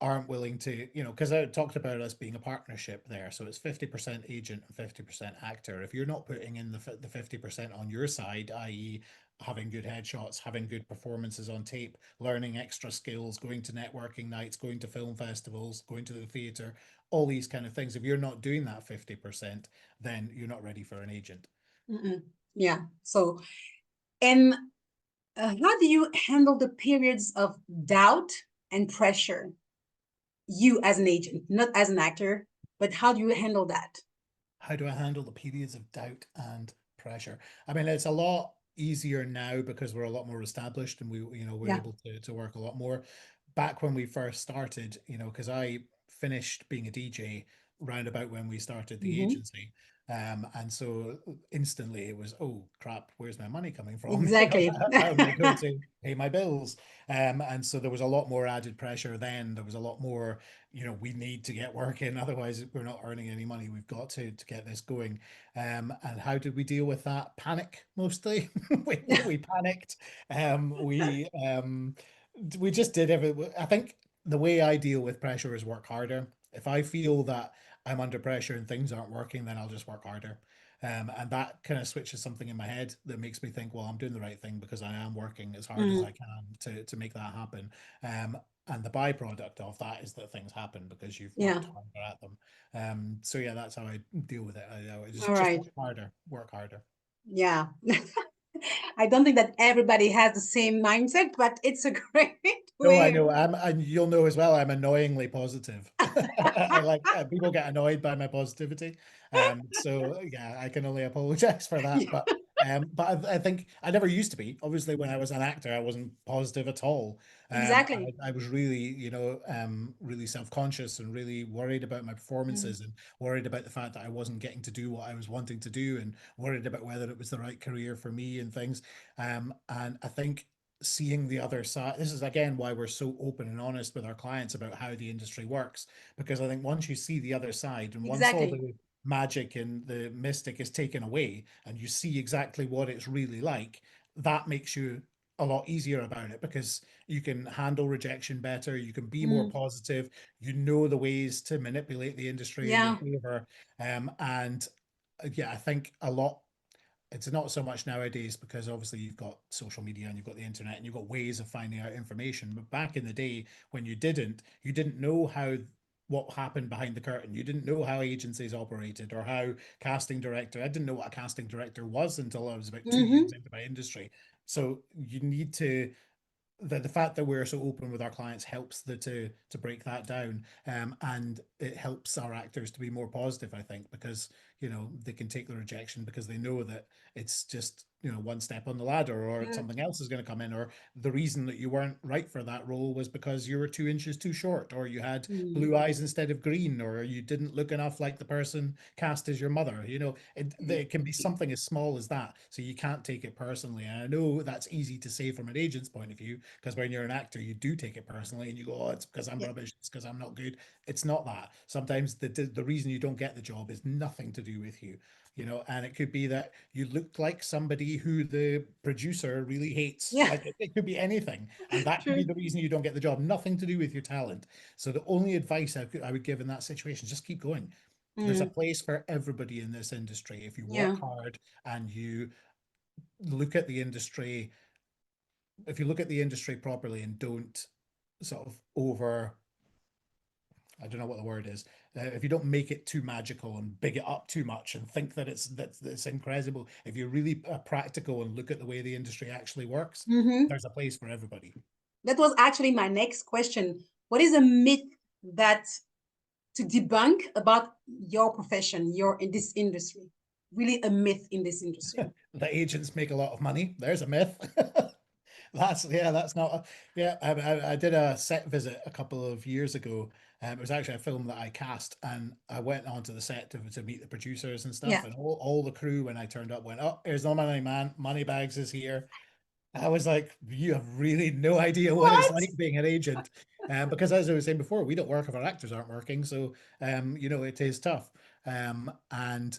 [SPEAKER 2] aren't willing to, because I talked about us being a partnership there. So it's 50% agent and 50% actor. If you're not putting in the 50% on your side, i.e., having good headshots, having good performances on tape, learning extra skills, going to networking nights, going to film festivals, going to the theater, all these kind of things. If you're not doing that 50%, then you're not ready for an agent.
[SPEAKER 1] Mm-mm. Yeah. So, and how do you handle the periods of doubt and pressure? You as an agent, not as an actor, but how do you handle that?
[SPEAKER 2] How do I handle the periods of doubt and pressure? I mean, it's a lot easier now because we're a lot more established and we're
[SPEAKER 1] Yeah.
[SPEAKER 2] able to work a lot more. Back when we first started, because I finished being a DJ round about when we started the
[SPEAKER 1] Mm-hmm.
[SPEAKER 2] agency. And so instantly it was, oh crap, where's my money coming from?
[SPEAKER 1] Exactly.
[SPEAKER 2] How am I going to pay my bills? And so there was a lot more added pressure then. There was a lot more, we need to get working, otherwise we're not earning any money. We've got to get this going. And how did we deal with that? Panic mostly. We panicked. We just did everything. I think the way I deal with pressure is work harder. If I feel that I'm under pressure and things aren't working, then I'll just work harder. And that kind of switches something in my head that makes me think, well, I'm doing the right thing because I am working as hard as I
[SPEAKER 1] Mm,
[SPEAKER 2] can to make that happen. Um, and the byproduct of that is that things happen because you've
[SPEAKER 1] yeah.
[SPEAKER 2] worked harder at them. So yeah, that's how I deal with it. I
[SPEAKER 1] All
[SPEAKER 2] just
[SPEAKER 1] right.
[SPEAKER 2] work harder, work harder.
[SPEAKER 1] Yeah. I don't think that everybody has the same mindset, but it's a great
[SPEAKER 2] No, I
[SPEAKER 1] way.
[SPEAKER 2] know. And you'll know as well. I'm annoyingly positive. I like people get annoyed by my positivity. So yeah, I can only apologize for that.
[SPEAKER 1] Yeah,
[SPEAKER 2] But I think I never used to be. Obviously, when I was an actor, I wasn't positive at all.
[SPEAKER 1] exactly.
[SPEAKER 2] I was really, really self-conscious and really worried about my
[SPEAKER 1] Mm,
[SPEAKER 2] performances and worried about the fact that I wasn't getting to do what I was wanting to do and worried about whether it was the right career for me and things. And I think seeing the other side, this is again why we're so open and honest with our clients about how the industry works, because I think once you see the other side and once all
[SPEAKER 1] exactly.
[SPEAKER 2] the magic and the mystic is taken away and you see exactly what it's really like, that makes you a lot easier about it because you can handle rejection better, you can be more
[SPEAKER 1] Mm,
[SPEAKER 2] positive, you know the ways to manipulate the industry in your
[SPEAKER 1] yeah.
[SPEAKER 2] favor. And yeah, I think a lot, it's not so much nowadays because obviously you've got social media and you've got the internet and you've got ways of finding out information. But back in the day when you didn't know how what happened behind the curtain. You didn't know how agencies operated or how casting director. I didn't know what a casting director was until I was about 2 years
[SPEAKER 1] Mm-hmm.
[SPEAKER 2] into my industry. So you need to the fact that we're so open with our clients helps to break that down, and it helps our actors to be more positive, I think, because they can take the rejection because they know that it's just one step on the ladder or
[SPEAKER 1] Yeah.
[SPEAKER 2] something else is going to come in, or the reason that you weren't right for that role was because you were 2 inches too short or you had
[SPEAKER 1] Mm,
[SPEAKER 2] blue eyes instead of green or you didn't look enough like the person cast as your mother. It can be something as small as that, so you can't take it personally. And I know that's easy to say from an agent's point of view because when you're an actor you do take it personally and you go, oh, it's because I'm
[SPEAKER 1] yeah.
[SPEAKER 2] rubbish, it's because I'm not good. It's not that. Sometimes the reason you don't get the job is nothing to do with you. And it could be that you looked like somebody who the producer really hates.
[SPEAKER 1] Yeah.
[SPEAKER 2] Like it could be anything, and that could be
[SPEAKER 1] True.
[SPEAKER 2] the reason you don't get the job. Nothing to do with your talent. So the only advice I would give in that situation, just keep going. There's a
[SPEAKER 1] Mm,
[SPEAKER 2] place for everybody in this industry if you
[SPEAKER 1] yeah.
[SPEAKER 2] work hard and you look at the industry. If you look at the industry properly and don't sort of over, I don't know what the word is. If you don't make it too magical and big it up too much and think that it's incredible, if you're really practical and look at the way the industry actually works,
[SPEAKER 1] Mm-hmm.
[SPEAKER 2] there's a place for everybody.
[SPEAKER 1] That was actually my next question. What is a myth that to debunk about your profession, your in this industry? Really a myth in this industry.
[SPEAKER 2] The agents make a lot of money. There's a myth. That's yeah, that's not yeah. I did a set visit a couple of years ago. It was actually a film that I cast, and I went onto the set to meet the producers and stuff,
[SPEAKER 1] Yeah.
[SPEAKER 2] and all the crew when I turned up went, "Oh, here's the money man. Moneybags is here." I was like, you have really no idea what it's
[SPEAKER 1] What?
[SPEAKER 2] like being an agent. Because as I was saying before, we don't work if our actors aren't working. So, it is tough. And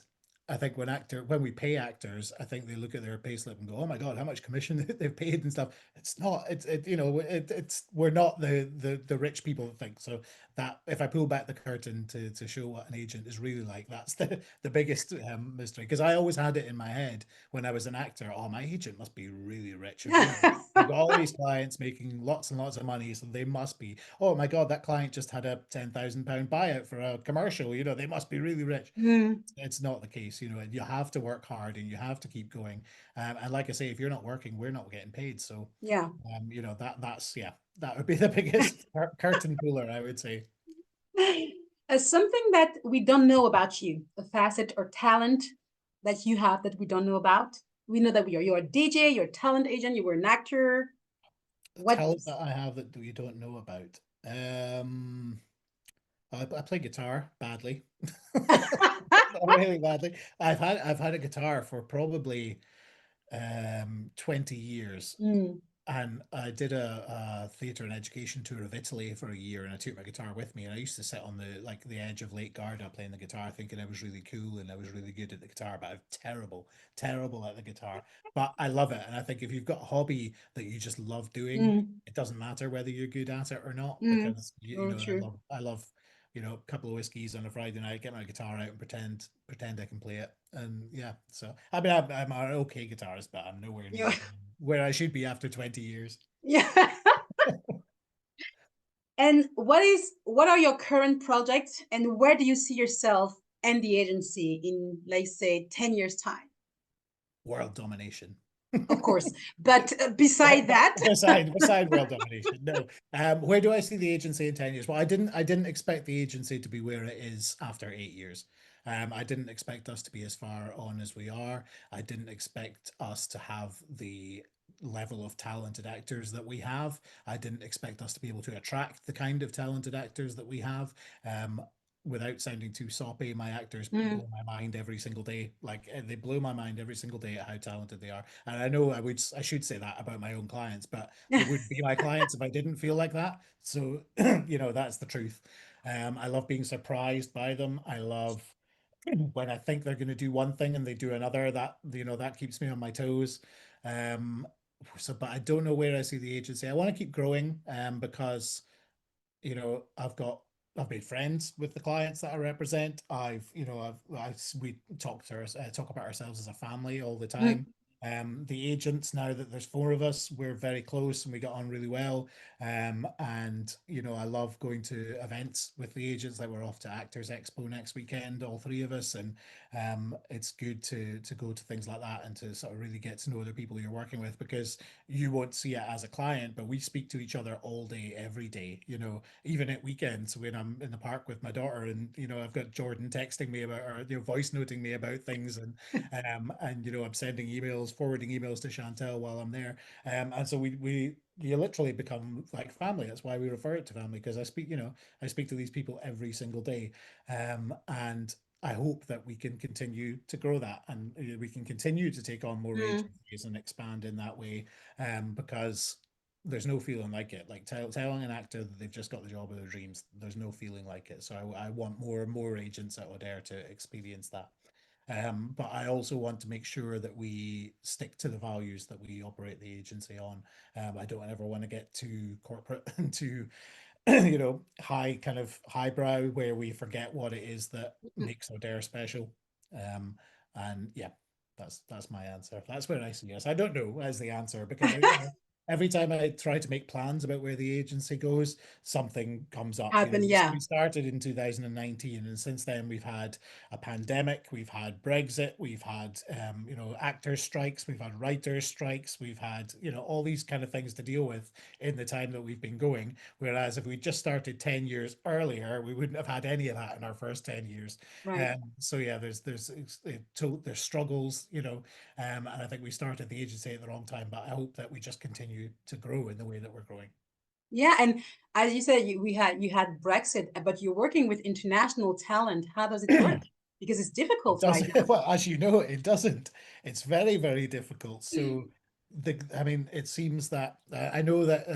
[SPEAKER 2] I think when we pay actors, I think they look at their pay slip and go, oh my God, how much commission they've paid and stuff. It's not, we're not the rich people that think. So that if I pull back the curtain to show what an agent is really like, that's the biggest mystery. Because I always had it in my head when I was an actor, oh, my agent must be really rich. They've got all these clients making lots and lots of money, so they must be, oh my God, that client just had a £10,000 buyout for a commercial. They must be really rich.
[SPEAKER 1] Mm,
[SPEAKER 2] It's not the case. You have to work hard and you have to keep going. And like I say, if you're not working, we're not getting paid. So,
[SPEAKER 1] yeah.
[SPEAKER 2] that's yeah, that would be the biggest curtain puller, I would say.
[SPEAKER 1] Something that we don't know about you, a facet or talent that you have that we don't know about. We know that you're a DJ, you're a talent agent, you were an actor.
[SPEAKER 2] The
[SPEAKER 1] What?
[SPEAKER 2] talent that I have that you don't know about. I play guitar badly. Really badly. I've had a guitar for probably 20 years.
[SPEAKER 1] Mm,
[SPEAKER 2] And I did a theatre and education tour of Italy for a year, and I took my guitar with me. And I used to sit on the edge of Lake Garda playing the guitar, thinking I was really cool and I was really good at the guitar. But I'm terrible, terrible at the guitar. But I love it, and I think if you've got a hobby that you just love doing,
[SPEAKER 1] mm,
[SPEAKER 2] it doesn't matter whether you're good at it or not,
[SPEAKER 1] mm.
[SPEAKER 2] because
[SPEAKER 1] Oh, true.
[SPEAKER 2] I love a couple of whiskeys on a Friday night, get my guitar out and pretend I can play it. And yeah, so I mean, I'm an okay guitarist, but I'm nowhere
[SPEAKER 1] Yeah.
[SPEAKER 2] near where I should be after 20 years.
[SPEAKER 1] Yeah. And what are your current projects and where do you see yourself and the agency in, let's say, 10 years time?
[SPEAKER 2] World domination.
[SPEAKER 1] Of course. But beside that,
[SPEAKER 2] Beside world domination, no. Where do I see the agency in 10 years? Well, I didn't expect the agency to be where it is after 8 years. I didn't expect us to be as far on as we are. I didn't expect us to have the level of talented actors that we have. I didn't expect us to be able to attract the kind of talented actors that we have. Um, Without sounding too soppy, my actors
[SPEAKER 1] mm,
[SPEAKER 2] blow my mind every single day. Like they blow my mind every single day at how talented they are. And I know I should say that about my own clients, but they wouldn't be my clients if I didn't feel like that. So, that's the truth. I love being surprised by them. I love when I think they're going to do one thing and they do another. That keeps me on my toes. Um, but I don't know where I see the agency. I want to keep growing, because I've made friends with the clients that I represent. We talk about ourselves as a family all the
[SPEAKER 1] mm,
[SPEAKER 2] time. The agents, now that there's four of us, we're very close and we get on really well. And I love going to events with the agents. Like we're off to Actors Expo next weekend, all three of us, and it's good to go to things like that and to sort of really get to know the people you're working with, because you won't see it as a client, but we speak to each other all day, every day, even at weekends when I'm in the park with my daughter, and I've got Jordan texting me about, or voice noting me about things, and I'm sending emails, forwarding emails to Chantel while I'm there. And so we you literally become like family. That's why we refer it to family, because I speak to these people every single day. And I hope that we can continue to grow that, and we can continue to take on more
[SPEAKER 1] mm,
[SPEAKER 2] agencies and expand in that way, because there's no feeling like it. Like telling an actor that they've just got the job of their dreams, there's no feeling like it. So I want more and more agents out there to experience that. But I also want to make sure that we stick to the values that we operate the agency on. I don't ever want to get too corporate and too high, kind of highbrow, where we forget what it is that
[SPEAKER 1] mm.
[SPEAKER 2] makes O'Dare special. And yeah, that's my answer. That's where I see us. I don't know as the answer, because every time I try to make plans about where the agency goes, something comes up. You know,
[SPEAKER 1] Happen,
[SPEAKER 2] we
[SPEAKER 1] yeah.
[SPEAKER 2] started in 2019, and since then we've had a pandemic, we've had Brexit, we've had actors strikes, we've had writers strikes, we've had all these kind of things to deal with in the time that we've been going. Whereas if we just started 10 years earlier, we wouldn't have had any of that in our first 10 years.
[SPEAKER 1] Right.
[SPEAKER 2] So yeah, there's struggles, and I think we started the agency at the wrong time, but I hope that we just continue to grow in the way that we're growing.
[SPEAKER 1] Yeah, and as you said, you had Brexit, but you're working with international talent. How does it work? Because it's
[SPEAKER 2] It
[SPEAKER 1] difficult right
[SPEAKER 2] doesn't,
[SPEAKER 1] now.
[SPEAKER 2] well, as you know, it doesn't. It's very, very difficult. So I mean, it seems that I know that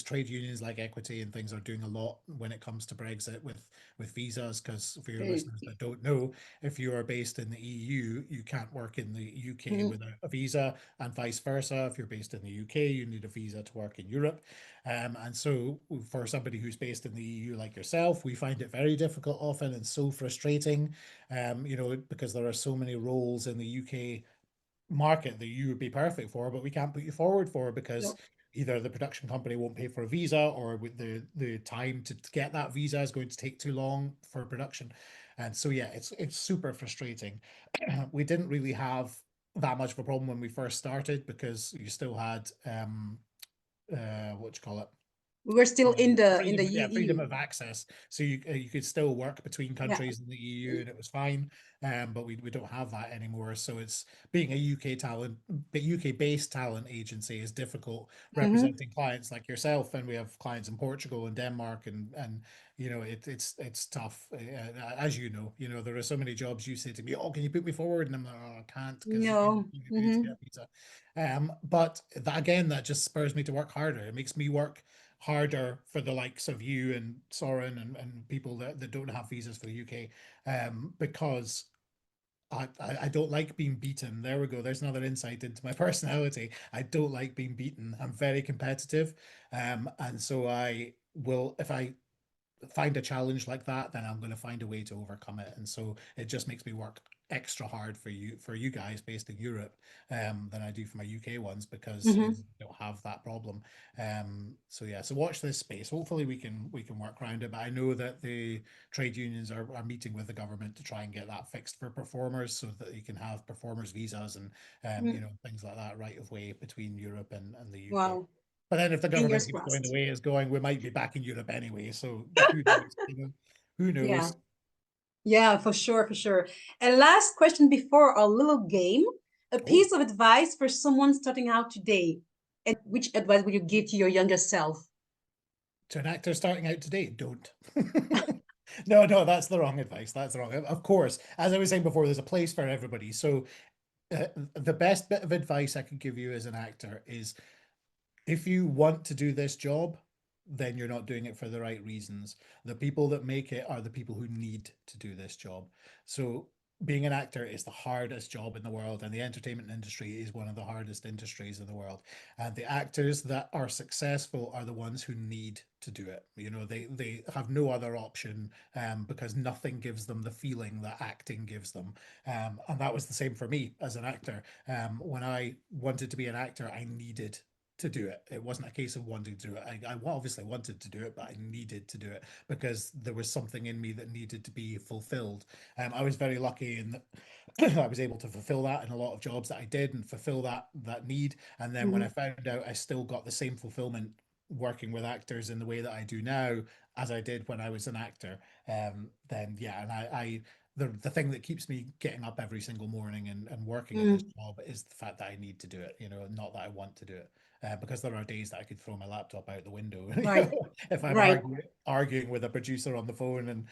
[SPEAKER 2] trade unions like Equity and things are doing a lot when it comes to Brexit with visas. Because for your
[SPEAKER 1] Okay.
[SPEAKER 2] listeners that don't know, if you are based in the EU, you can't work in the UK
[SPEAKER 1] Mhm.
[SPEAKER 2] without a visa, and vice versa. If you're based in the UK, you need a visa to work in Europe. And so, for somebody who's based in the EU like yourself, we find it very difficult often and so frustrating. Because there are so many roles in the UK market that you would be perfect for, but we can't put you forward for because
[SPEAKER 1] No,
[SPEAKER 2] either the production company won't pay for a visa, or with the time to get that visa is going to take too long for production. And so yeah, it's super frustrating. We didn't really have that much of a problem when we first started because you still had what you call it,
[SPEAKER 1] we were still in the
[SPEAKER 2] freedom, yeah, freedom
[SPEAKER 1] EU.
[SPEAKER 2] of access. So you could still work between
[SPEAKER 1] Yeah.
[SPEAKER 2] countries in the EU, and it was fine. But we don't have that anymore. So it's being a UK talent, but UK based talent agency is difficult
[SPEAKER 1] Hmm.
[SPEAKER 2] representing clients like yourself. And we have clients in Portugal and Denmark, and it's tough. As there are so many jobs you say to me, "Oh, can you put me forward?" And I'm like, "Oh, I can't because
[SPEAKER 1] No.
[SPEAKER 2] you need to get
[SPEAKER 1] Hmm.
[SPEAKER 2] a visa." But that again, that just spurs me to work harder. It makes me work harder for the likes of you and Soren and people that don't have visas for the UK, because I don't like being beaten. There we go. There's another insight into my personality. I don't like being beaten. I'm very competitive. And so I will, if I find a challenge like that, then I'm going to find a way to overcome it. And so it just makes me work extra hard for you guys based in Europe, than I do for my UK ones because
[SPEAKER 1] Hmm.
[SPEAKER 2] don't have that problem. So yeah, so watch this space. Hopefully we can work around it. But I know that the trade unions are meeting with the government to try and get that fixed for performers so that you can have performers visas and things like that right of way between Europe and the UK.
[SPEAKER 1] Wow.
[SPEAKER 2] But then if the government
[SPEAKER 1] Fingers
[SPEAKER 2] keeps going the
[SPEAKER 1] crossed.
[SPEAKER 2] way it's going, we might be back in Europe anyway. So who knows? Who
[SPEAKER 1] Yeah.
[SPEAKER 2] knows?
[SPEAKER 1] Yeah, for sure, for sure. And last question before our little game. A
[SPEAKER 2] Oh,
[SPEAKER 1] piece of advice for someone starting out today. And which advice would you give to your younger self?
[SPEAKER 2] to an actor starting out today, don't. No, no, that's the wrong advice. That's the wrong. Of course, as I was saying before, there's a place for everybody. So the best bit of advice I could give you as an actor is, if you want to do this job, then you're not doing it for the right reasons. The people that make it are the people who need to do this job. So being an actor is the hardest job in the world, and the entertainment industry is one of the hardest industries in the world. And the actors that are successful are the ones who need to do it. They have no other option, because nothing gives them the feeling that acting gives them. And that was the same for me as an actor. When I wanted to be an actor, I needed to do it. It wasn't a case of wanting to do it. I obviously wanted to do it, but I needed to do it because there was something in me that needed to be fulfilled. I was very lucky in that I was able to fulfill that in a lot of jobs that I did and fulfill that need. And then when I
[SPEAKER 1] Hmm.
[SPEAKER 2] found out I still got the same fulfillment working with actors in the way that I do now as I did when I was an actor, then yeah, and the thing that keeps me getting up every single morning and working at this
[SPEAKER 1] Mm.
[SPEAKER 2] job is the fact that I need to do it, not that I want to do it. Because there are days that I could throw my laptop out the window,
[SPEAKER 1] Right.
[SPEAKER 2] if I'm
[SPEAKER 1] Right.
[SPEAKER 2] arguing with a producer on the phone and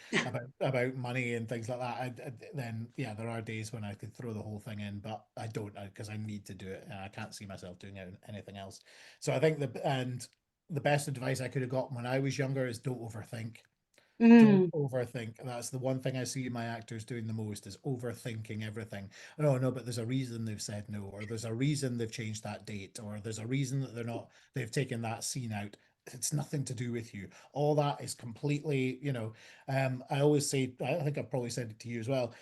[SPEAKER 2] about money and things like that. Then yeah, there are days when I could throw the whole thing in, but I don't, because I need to do it, and I can't see myself doing anything else. So I think the best advice I could have gotten when I was younger is don't overthink. Don't
[SPEAKER 1] Mm.
[SPEAKER 2] overthink. That's the one thing I see my actors doing the most, is overthinking everything. Oh no, but there's a reason they've said no, or there's a reason they've changed that date, or there's a reason that they've taken that scene out. It's nothing to do with you. All that is completely, I always say, I think I've probably said it to you as well.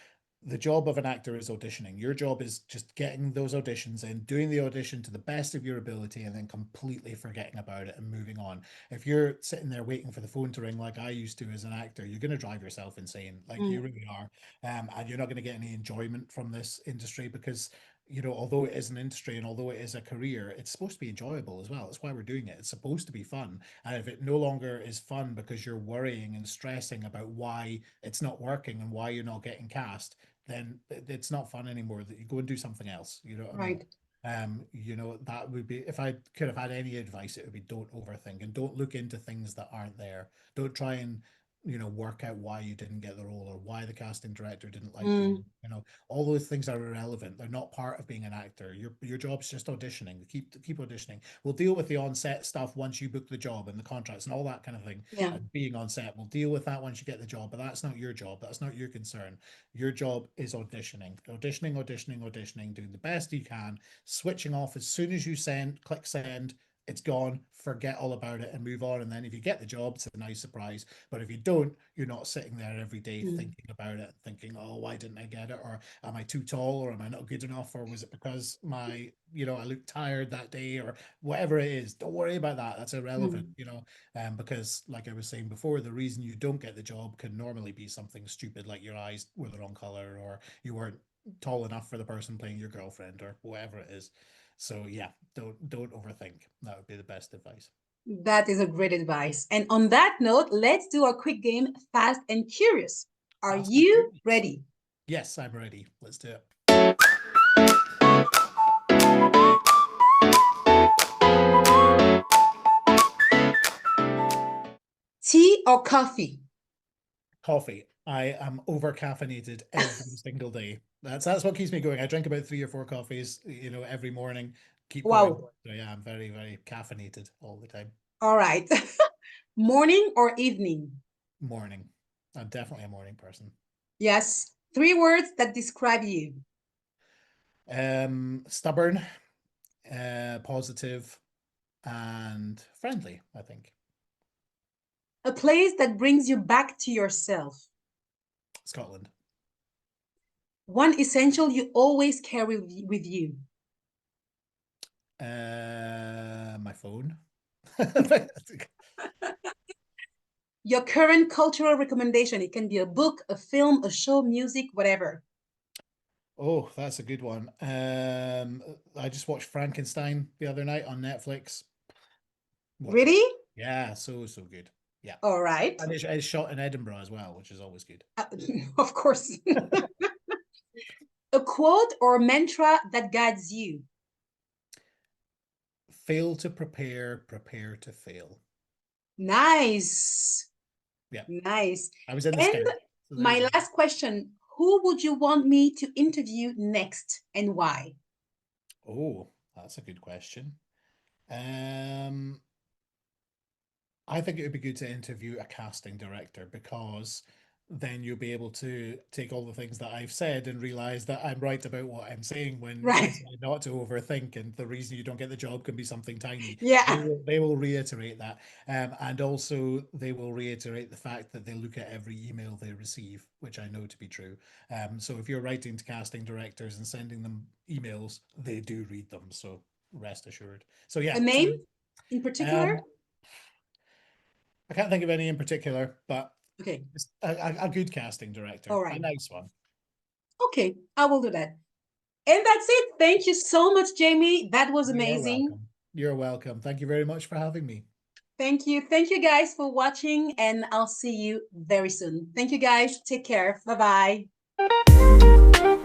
[SPEAKER 2] The job of an actor is auditioning. Your job is just getting those auditions in, doing the audition to the best of your ability, and then completely forgetting about it and moving on. If you're sitting there waiting for the phone to ring like I used to as an actor, you're going to drive yourself insane. Like you
[SPEAKER 1] Mm,
[SPEAKER 2] really are. And you're not going to get any enjoyment from this industry because, although it is an industry and although it is a career, it's supposed to be enjoyable as well. That's why we're doing it. It's supposed to be fun. And if it no longer is fun because you're worrying and stressing about why it's not working and why you're not getting cast, then it's not fun anymore. That you go and do something else. You know what I mean?
[SPEAKER 1] right.
[SPEAKER 2] That would be, if I could have had any advice, it would be don't overthink and don't look into things that aren't there. Don't try and work out why you didn't get the role or why the casting director didn't like you.
[SPEAKER 1] Mm,
[SPEAKER 2] All those things are irrelevant. They're not part of being an actor. Your job's just auditioning. Keep auditioning. We'll deal with the on-set stuff once you book the job and the contracts and all that kind of thing.
[SPEAKER 1] yeah.
[SPEAKER 2] And being on set, we'll deal with that once you get the job. But that's not your job. That's not your concern. Your job is auditioning, doing the best you can, switching off as soon as you click send, it's gone, forget all about it and move on. And then if you get the job, it's a nice surprise. But if you don't, you're not sitting there every day
[SPEAKER 1] Mm,
[SPEAKER 2] thinking about it, thinking, oh, why didn't I get it? Or am I too tall? Or am I not good enough? Or was it because I looked tired that day or whatever it is? Don't worry about that. That's irrelevant,
[SPEAKER 1] mm,
[SPEAKER 2] because like I was saying before, the reason you don't get the job can normally be something stupid like your eyes were the wrong color or you weren't tall enough for the person playing your girlfriend or whatever it is. So yeah, don't overthink. That would be the best advice.
[SPEAKER 1] that is a great advice. And on that note, let's do a quick game, Fast and Curious. Are
[SPEAKER 2] Fast and
[SPEAKER 1] you
[SPEAKER 2] furious.
[SPEAKER 1] ready?
[SPEAKER 2] Yes, I'm ready. Let's do it.
[SPEAKER 1] Tea or coffee?
[SPEAKER 2] Coffee. I am over caffeinated every single day. That's what keeps me going. I drink about 3 or 4 coffees, every morning. Keep going.
[SPEAKER 1] Wow.
[SPEAKER 2] So yeah, I'm very, very caffeinated all the time.
[SPEAKER 1] All right. Morning or evening?
[SPEAKER 2] Morning. I'm definitely a morning person.
[SPEAKER 1] Yes. Three words that describe you.
[SPEAKER 2] Stubborn, positive, and friendly, I think.
[SPEAKER 1] A place that brings you back to yourself.
[SPEAKER 2] Scotland.
[SPEAKER 1] One essential you always carry with you.
[SPEAKER 2] My phone.
[SPEAKER 1] Your current cultural recommendation. It can be a book, a film, a show, music, whatever.
[SPEAKER 2] Oh, that's a good one. I just watched Frankenstein the other night on Netflix. Watch it.
[SPEAKER 1] Really?
[SPEAKER 2] Yeah, so good. Yeah.
[SPEAKER 1] All right.
[SPEAKER 2] And it's shot in Edinburgh as well, which is always good.
[SPEAKER 1] Uh, of course. A quote or mantra that guides you.
[SPEAKER 2] Fail to prepare, prepare to fail.
[SPEAKER 1] Nice.
[SPEAKER 2] Yeah.
[SPEAKER 1] Nice.
[SPEAKER 2] I was in the
[SPEAKER 1] And
[SPEAKER 2] Scouts, so there you
[SPEAKER 1] my
[SPEAKER 2] go.
[SPEAKER 1] last question, who would you want me to interview next and why?
[SPEAKER 2] Oh, that's a good question. Um, I think it would be good to interview a casting director because then you'll be able to take all the things that I've said and realize that I'm right about what I'm saying when I
[SPEAKER 1] Right.
[SPEAKER 2] say not to overthink. And the reason you don't get the job can be something tiny. They
[SPEAKER 1] Yeah.
[SPEAKER 2] will, they will reiterate that. And also, they will reiterate the fact that they look at every email they receive, which I know to be true. So if you're writing to casting directors and sending them emails, they do read them. So rest assured. So
[SPEAKER 1] A
[SPEAKER 2] yeah.
[SPEAKER 1] name
[SPEAKER 2] So
[SPEAKER 1] in particular?
[SPEAKER 2] um, I can't think of any in particular, but
[SPEAKER 1] Okay.
[SPEAKER 2] just a good casting director,
[SPEAKER 1] All
[SPEAKER 2] a
[SPEAKER 1] right.
[SPEAKER 2] nice one.
[SPEAKER 1] Okay. I will do that. And that's it. Thank you so much, Jamie. That was
[SPEAKER 2] You are
[SPEAKER 1] amazing.
[SPEAKER 2] welcome. You're welcome. Thank you very much for having me.
[SPEAKER 1] Thank you. Thank you guys for watching, and I'll see you very soon. Thank you guys. Take care. Bye bye.